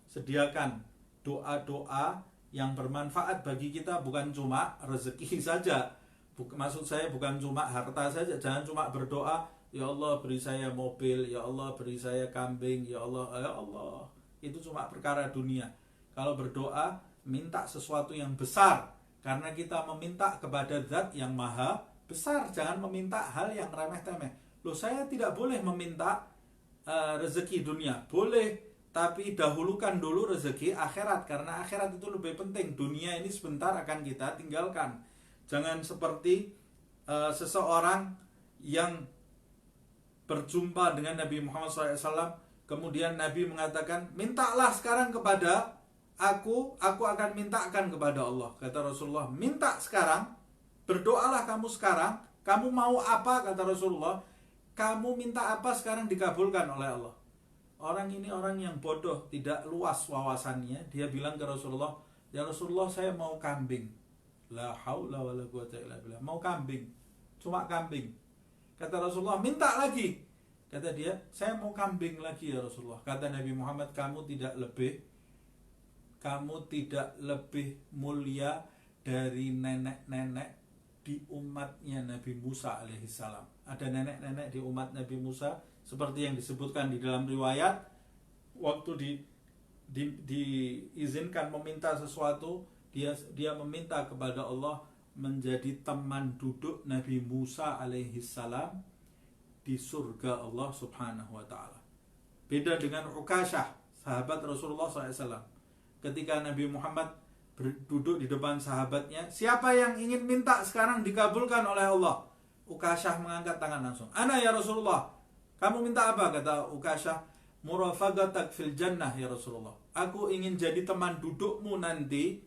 Sediakan doa-doa yang bermanfaat bagi kita, bukan cuma rezeki saja. Maksud saya bukan cuma harta saja. Jangan cuma berdoa, ya Allah beri saya mobil, ya Allah beri saya kambing, ya Allah, ya Allah. Itu cuma perkara dunia. Kalau berdoa, minta sesuatu yang besar, karena kita meminta kepada zat yang maha besar. Jangan meminta hal yang remeh-temeh. Loh, saya tidak boleh meminta rezeki dunia. Boleh, tapi dahulukan dulu rezeki akhirat, karena akhirat itu lebih penting. Dunia ini sebentar akan kita tinggalkan. Jangan seperti seseorang yang berjumpa dengan Nabi Muhammad SAW, kemudian Nabi mengatakan, mintalah sekarang kepada aku akan mintakan kepada Allah. Kata Rasulullah, minta sekarang, berdoalah kamu sekarang. Kamu mau apa? Kata Rasulullah, kamu minta apa sekarang dikabulkan oleh Allah. Orang ini orang yang bodoh, tidak luas wawasannya. Dia bilang ke Rasulullah, ya Rasulullah, saya mau kambing. La haula wala quwata illa billah. Mau kambing, cuma kambing. Kata Rasulullah, minta lagi. Kata dia, saya mau kambing lagi ya Rasulullah. Kata Nabi Muhammad, kamu tidak lebih mulia dari nenek-nenek di umatnya Nabi Musa alaihissalam. Ada nenek-nenek di umat Nabi Musa, seperti yang disebutkan di dalam riwayat, waktu diizinkan meminta sesuatu, dia meminta kepada Allah menjadi teman duduk Nabi Musa alaihissalam di surga Allah Subhanahu wa taala. Beda dengan Ukasyah, sahabat Rasulullah SAW. Ketika Nabi Muhammad duduk di depan sahabatnya, siapa yang ingin minta sekarang dikabulkan oleh Allah? Ukasyah mengangkat tangan langsung. Ana ya Rasulullah. Kamu minta apa? Kata Ukasyah, murafaqatak fil jannah ya Rasulullah. Aku ingin jadi teman dudukmu nanti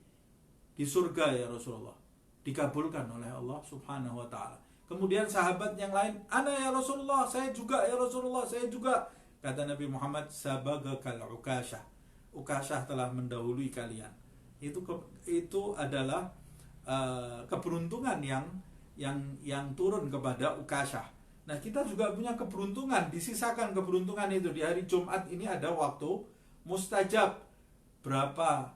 di surga ya Rasulullah. Dikabulkan oleh Allah Subhanahu wa taala. Kemudian sahabat yang lain, ana ya Rasulullah, saya juga ya Rasulullah, saya juga. Kata Nabi Muhammad, sabagakal Ukasyah. Ukasyah telah mendahului kalian. Itu adalah keberuntungan yang turun kepada Ukasyah. Nah, kita juga punya keberuntungan, disisakan keberuntungan itu di hari Jumat ini ada waktu mustajab. Berapa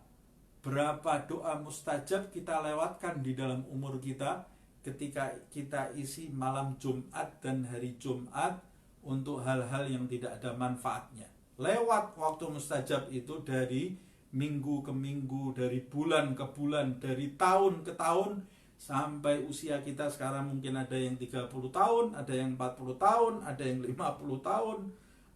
doa mustajab kita lewatkan di dalam umur kita ketika kita isi malam Jumat dan hari Jumat untuk hal-hal yang tidak ada manfaatnya. Lewat waktu mustajab itu dari minggu ke minggu, dari bulan ke bulan, dari tahun ke tahun, sampai usia kita sekarang mungkin ada yang 30 tahun, ada yang 40 tahun, ada yang 50 tahun,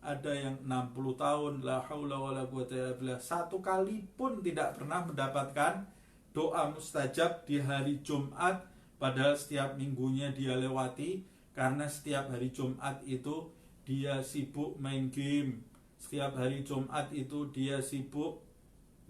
ada yang 60 tahun. La haula wala quwata illa billah. Satu kali pun tidak pernah mendapatkan doa mustajab di hari Jumat, padahal setiap minggunya dia lewati, karena setiap hari Jumat itu dia sibuk main game, setiap hari Jumat itu dia sibuk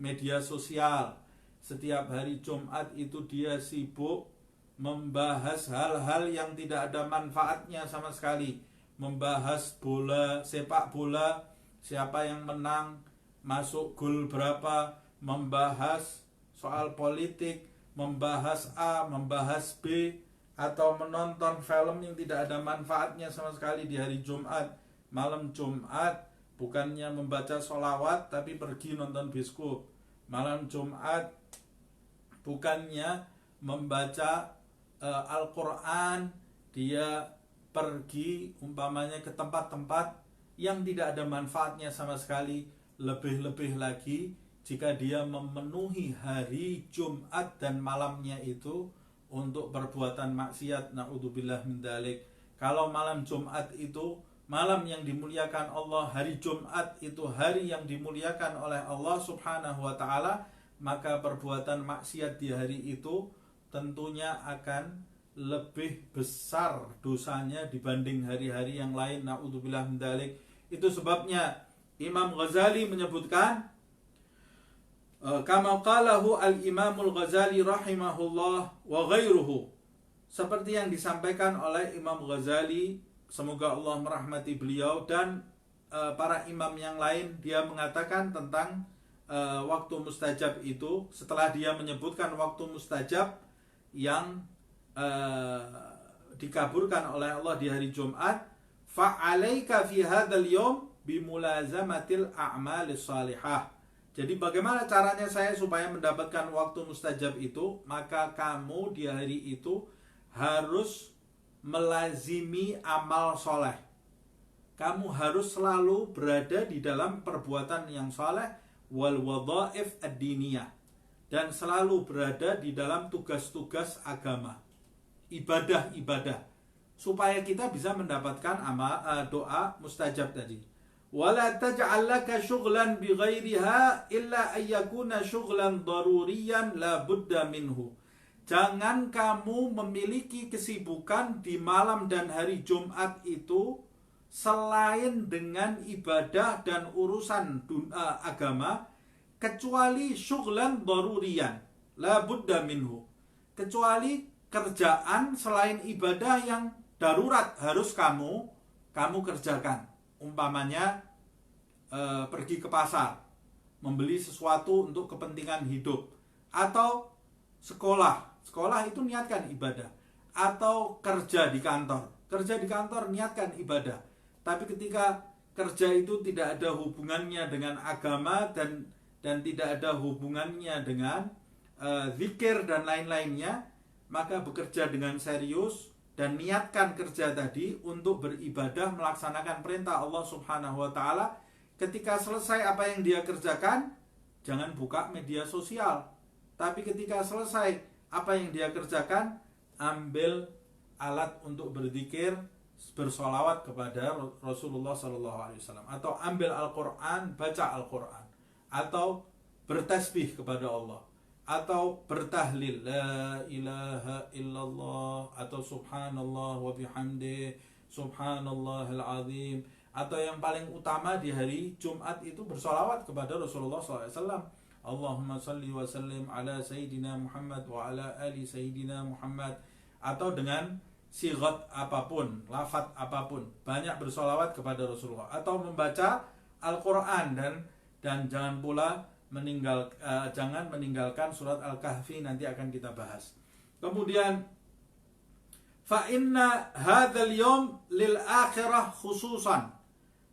media sosial, setiap hari Jumat itu dia sibuk membahas hal-hal yang tidak ada manfaatnya sama sekali, membahas bola, sepak bola, siapa yang menang, masuk gol berapa, membahas soal politik, membahas A, membahas B, atau menonton film yang tidak ada manfaatnya sama sekali di hari Jumat. Malam Jumat bukannya membaca sholawat tapi pergi nonton bioskop. Malam Jumat bukannya membaca Al-Quran, dia pergi umpamanya ke tempat-tempat yang tidak ada manfaatnya sama sekali. Lebih-lebih lagi jika dia memenuhi hari Jumat dan malamnya itu untuk perbuatan maksiat, na'udzubillah min dzalik. Kalau malam Jumat itu malam yang dimuliakan Allah, hari Jumat itu hari yang dimuliakan oleh Allah Subhanahu wa taala, maka perbuatan maksiat di hari itu tentunya akan lebih besar dosanya dibanding hari-hari yang lain, na'udzubillah min dzalik. Itu sebabnya Imam Ghazali menyebutkan, kama qalahu al-Imamul Ghazali rahimahullah wa ghairuhu, seperti yang disampaikan oleh Imam Ghazali, semoga Allah merahmati beliau, dan para imam yang lain. Dia mengatakan tentang waktu mustajab itu, setelah dia menyebutkan waktu mustajab yang dikabulkan oleh Allah di hari Jumat, fa'alaika fi hadzal yawm bimulazamatil a'malis salihah. Jadi bagaimana caranya saya supaya mendapatkan waktu mustajab itu? Maka kamu di hari itu harus melazimi amal soleh. Kamu harus selalu berada di dalam perbuatan yang soleh, wal wadhaif ad-diniyah, dan selalu berada di dalam tugas-tugas agama, ibadah-ibadah, supaya kita bisa mendapatkan doa mustajab tadi. وَلَا تَجْعَلْ لَكَ شُغْلًا بِغَيْرِهَا إِلَّا أَنْ يَكُونَ شُغْلًا ضَرُورِيًّا لَا بُدَّ مِنْهُ. Jangan kamu memiliki kesibukan di malam dan hari Jumat itu selain dengan ibadah dan urusan agama, kecuali syughlan daruriyan la budda minhu, kecuali kerjaan selain ibadah yang darurat harus kamu kerjakan. Umpamanya pergi ke pasar, membeli sesuatu untuk kepentingan hidup, atau sekolah itu niatkan ibadah, atau kerja di kantor niatkan ibadah. Tapi ketika kerja itu tidak ada hubungannya dengan agama dan tidak ada hubungannya dengan zikir dan lain-lainnya, maka bekerja dengan serius dan niatkan kerja tadi untuk beribadah, melaksanakan perintah Allah Subhanahu wa taala. Ketika selesai apa yang dia kerjakan, jangan buka media sosial. Tapi ketika selesai apa yang dia kerjakan, ambil alat untuk berzikir, bersolawat kepada Rasulullah SAW, atau ambil Al-Quran, baca Al-Quran, atau bertasbih kepada Allah, atau bertahlil la ilaha illallah, atau subhanallah wa bihamdi subhanallahil azim, atau yang paling utama di hari Jumat itu bersolawat kepada Rasulullah SAW. Allahumma salli wa sallim ala Sayyidina Muhammad wa ala ali Sayyidina Muhammad, atau dengan sigat apapun, lafaz apapun, banyak bersolawat kepada Rasulullah, atau membaca Al-Quran dan jangan pula jangan meninggalkan surat Al-Kahfi, nanti akan kita bahas. Kemudian fa inna hadzal yawm lil akhirah khususan,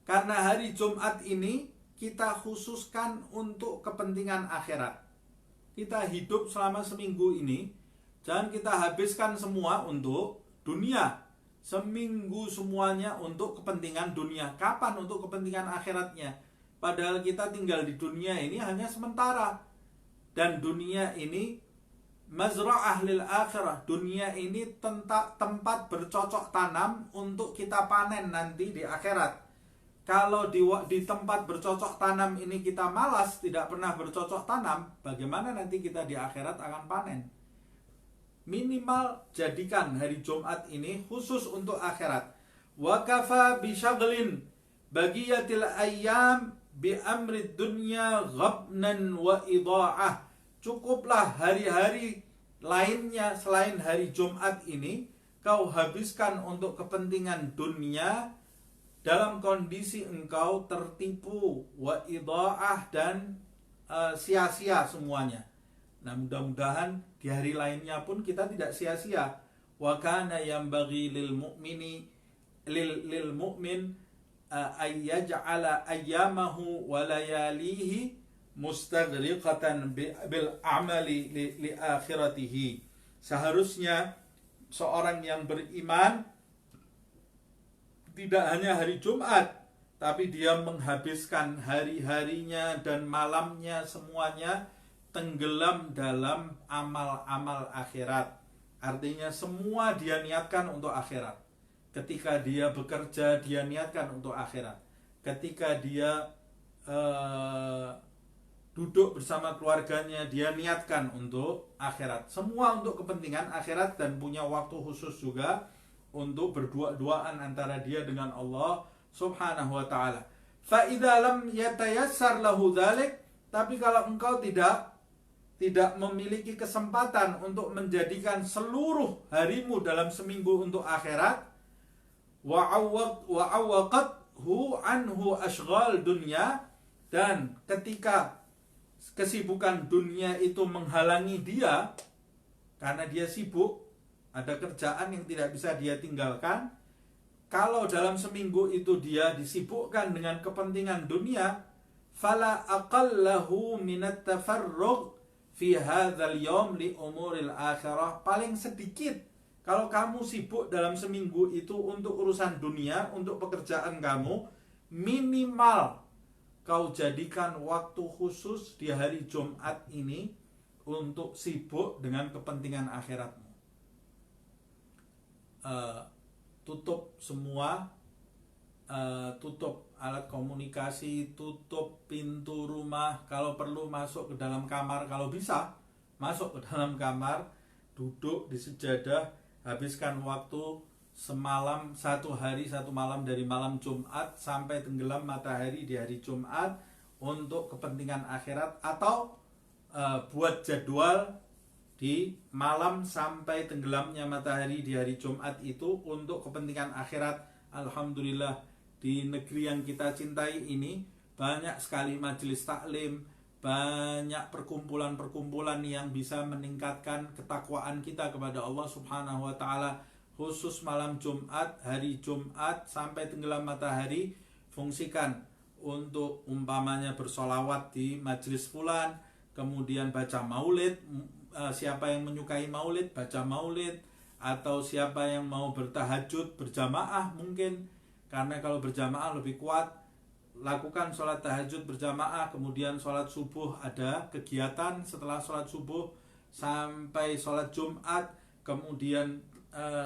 karena hari Jumat ini kita khususkan untuk kepentingan akhirat. Kita hidup selama seminggu ini, jangan kita habiskan semua untuk dunia. Seminggu semuanya untuk kepentingan dunia. Kapan untuk kepentingan akhiratnya? Padahal kita tinggal di dunia ini hanya sementara. Dan dunia ini mazra'ah lil akhirah. Dunia ini tempat bercocok tanam untuk kita panen nanti di akhirat. Kalau di tempat bercocok tanam ini kita malas, tidak pernah bercocok tanam, bagaimana nanti kita di akhirat akan panen? Minimal jadikan hari Jumat ini khusus untuk akhirat. Wa kafa bi syaghlin bagiyatil ayyam bi amri dunya ghabnan wa idha'ah. Cukuplah hari-hari lainnya selain hari Jumat ini kau habiskan untuk kepentingan dunia dalam kondisi engkau tertipu, wa idha'ah, dan sia-sia semuanya. Nah, mudah-mudahan di hari lainnya pun kita tidak sia-sia. Wa kana yanbaghi lil mu'min ay yaj'ala ayyamahu wa layalihi mustaghriqatan bil amali li akhiratihi. Seharusnya seorang yang beriman tidak hanya hari Jumat, tapi dia menghabiskan hari-harinya dan malamnya semuanya tenggelam dalam amal-amal akhirat. Artinya semua dia niatkan untuk akhirat. Ketika dia bekerja, dia niatkan untuk akhirat. Ketika dia duduk bersama keluarganya, dia niatkan untuk akhirat. Semua untuk kepentingan akhirat, dan punya waktu khusus juga untuk berdua-duaan antara dia dengan Allah Subhanahu wa ta'ala. Fa idza lam yatayassar lahu dzalik, tapi kalau engkau tidak memiliki kesempatan untuk menjadikan seluruh harimu dalam seminggu untuk akhirat, wa awaqathu anhu ashghal dunya, dan ketika kesibukan dunia itu menghalangi dia karena dia sibuk, ada kerjaan yang tidak bisa dia tinggalkan. Kalau dalam seminggu itu dia disibukkan dengan kepentingan dunia, fala aqallahu minat tafarrugh fi hadzal yawm li umuril akhirah. Paling sedikit kalau kamu sibuk dalam seminggu itu untuk urusan dunia, untuk pekerjaan kamu, minimal kau jadikan waktu khusus di hari Jumat ini untuk sibuk dengan kepentingan akhiratmu. Tutup semua, tutup alat komunikasi, tutup pintu rumah, kalau perlu masuk ke dalam kamar, kalau bisa masuk ke dalam kamar, duduk di sejadah, habiskan waktu semalam, satu hari satu malam dari malam Jumat sampai tenggelam matahari di hari Jumat untuk kepentingan akhirat, atau buat jadwal di malam sampai tenggelamnya matahari di hari Jumat itu untuk kepentingan akhirat. Alhamdulillah, di negeri yang kita cintai ini banyak sekali majelis taklim, banyak perkumpulan-perkumpulan yang bisa meningkatkan ketakwaan kita kepada Allah Subhanahu wa ta'ala. Khusus malam Jumat, hari Jumat sampai tenggelam matahari, fungsikan untuk umpamanya bersolawat di majelis fulan, kemudian baca maulid. Siapa yang menyukai maulid, baca maulid. Atau siapa yang mau bertahajud berjamaah mungkin, karena kalau berjamaah lebih kuat, lakukan sholat tahajud berjamaah. Kemudian sholat subuh, ada kegiatan setelah sholat subuh sampai sholat Jumat. Kemudian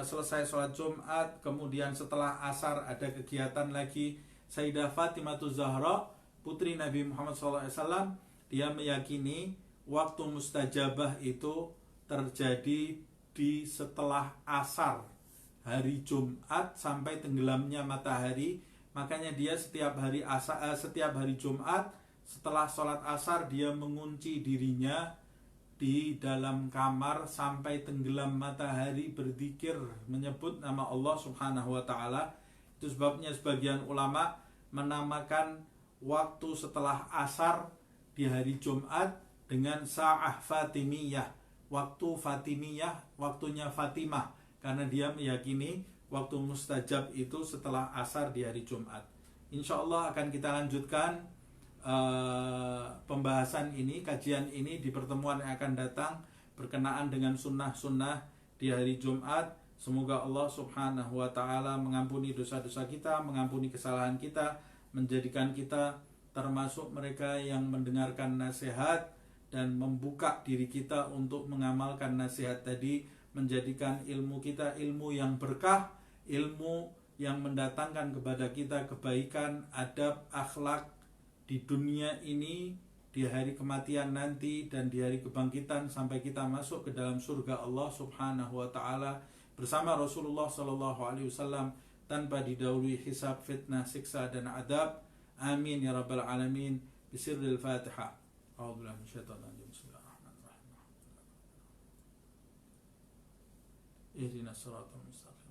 selesai sholat Jumat, kemudian setelah asar ada kegiatan lagi. Sayyidah Fatimah Zahra, putri Nabi Muhammad SAW, dia meyakini waktu mustajabah itu terjadi di setelah asar hari Jumat sampai tenggelamnya matahari Makanya dia setiap hari Jumat setelah sholat asar dia mengunci dirinya di dalam kamar sampai tenggelam matahari, berzikir menyebut nama Allah Subhanahu wa taala. Itu sebabnya sebagian ulama menamakan waktu setelah asar di hari Jumat dengan sa'ah Fatimiyah, waktu Fatimiyah, waktunya Fatimah, karena dia meyakini waktu mustajab itu setelah asar di hari Jumat. Insya Allah akan kita lanjutkan pembahasan ini, kajian ini di pertemuan yang akan datang berkenaan dengan sunnah-sunnah di hari Jumat. Semoga Allah Subhanahu wa taala mengampuni dosa-dosa kita, mengampuni kesalahan kita, menjadikan kita termasuk mereka yang mendengarkan nasihat dan membuka diri kita untuk mengamalkan nasihat tadi, menjadikan ilmu kita ilmu yang berkah, ilmu yang mendatangkan kepada kita kebaikan, adab, akhlak di dunia ini, di hari kematian nanti, dan di hari kebangkitan sampai kita masuk ke dalam surga Allah Subhanahu wa taala bersama Rasulullah sallallahu alaihi wasallam tanpa didahului hisab, fitnah, siksa dan adab. Amin ya rabbal alamin. Bisirril Fatihah. A'udzubillahi minasyaitonir rajim. Bismillahirrahmanirrahim. Ihdinas siratal mustaqim.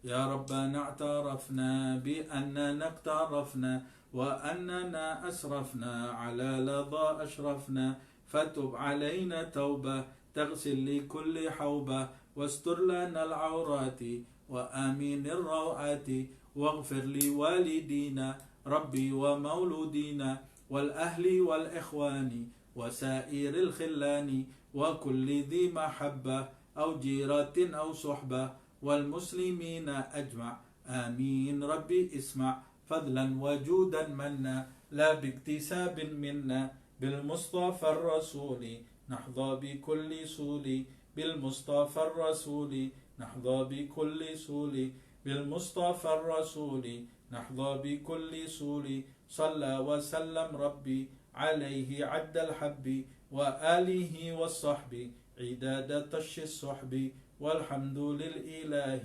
يا ربنا اعترفنا بأننا اقترفنا وأننا أسرفنا على لظى أشرفنا فتب علينا توبة تغسل لكل حوبة واستر لنا العورات وآمين الروعات واغفر لوالدينا ربي ومولودينا والأهل والإخوان وسائر الخلان وكل ذي محبة أو جيرة أو صحبة والمسلمين أجمع آمين ربي اسمع فضلا وجودا منا لا باكتساب منا بالمصطفى الرسول نحظى بكل سول بالمصطفى الرسول نحظى بكل سول بالمصطفى الرسول نحظى بكل سول صلى وسلم ربي عليه عد الحب وآله والصحب عداد طش الصحب والحمد للإله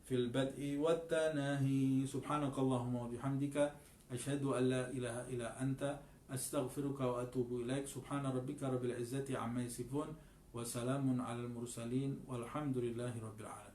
في البدء والتناهي سبحانك اللهم وبحمدك أشهد أن لا إله إلا أنت أستغفرك وأتوب إليك سبحان ربك رب العزة عما يصفون وسلام على المرسلين والحمد لله رب العالمين.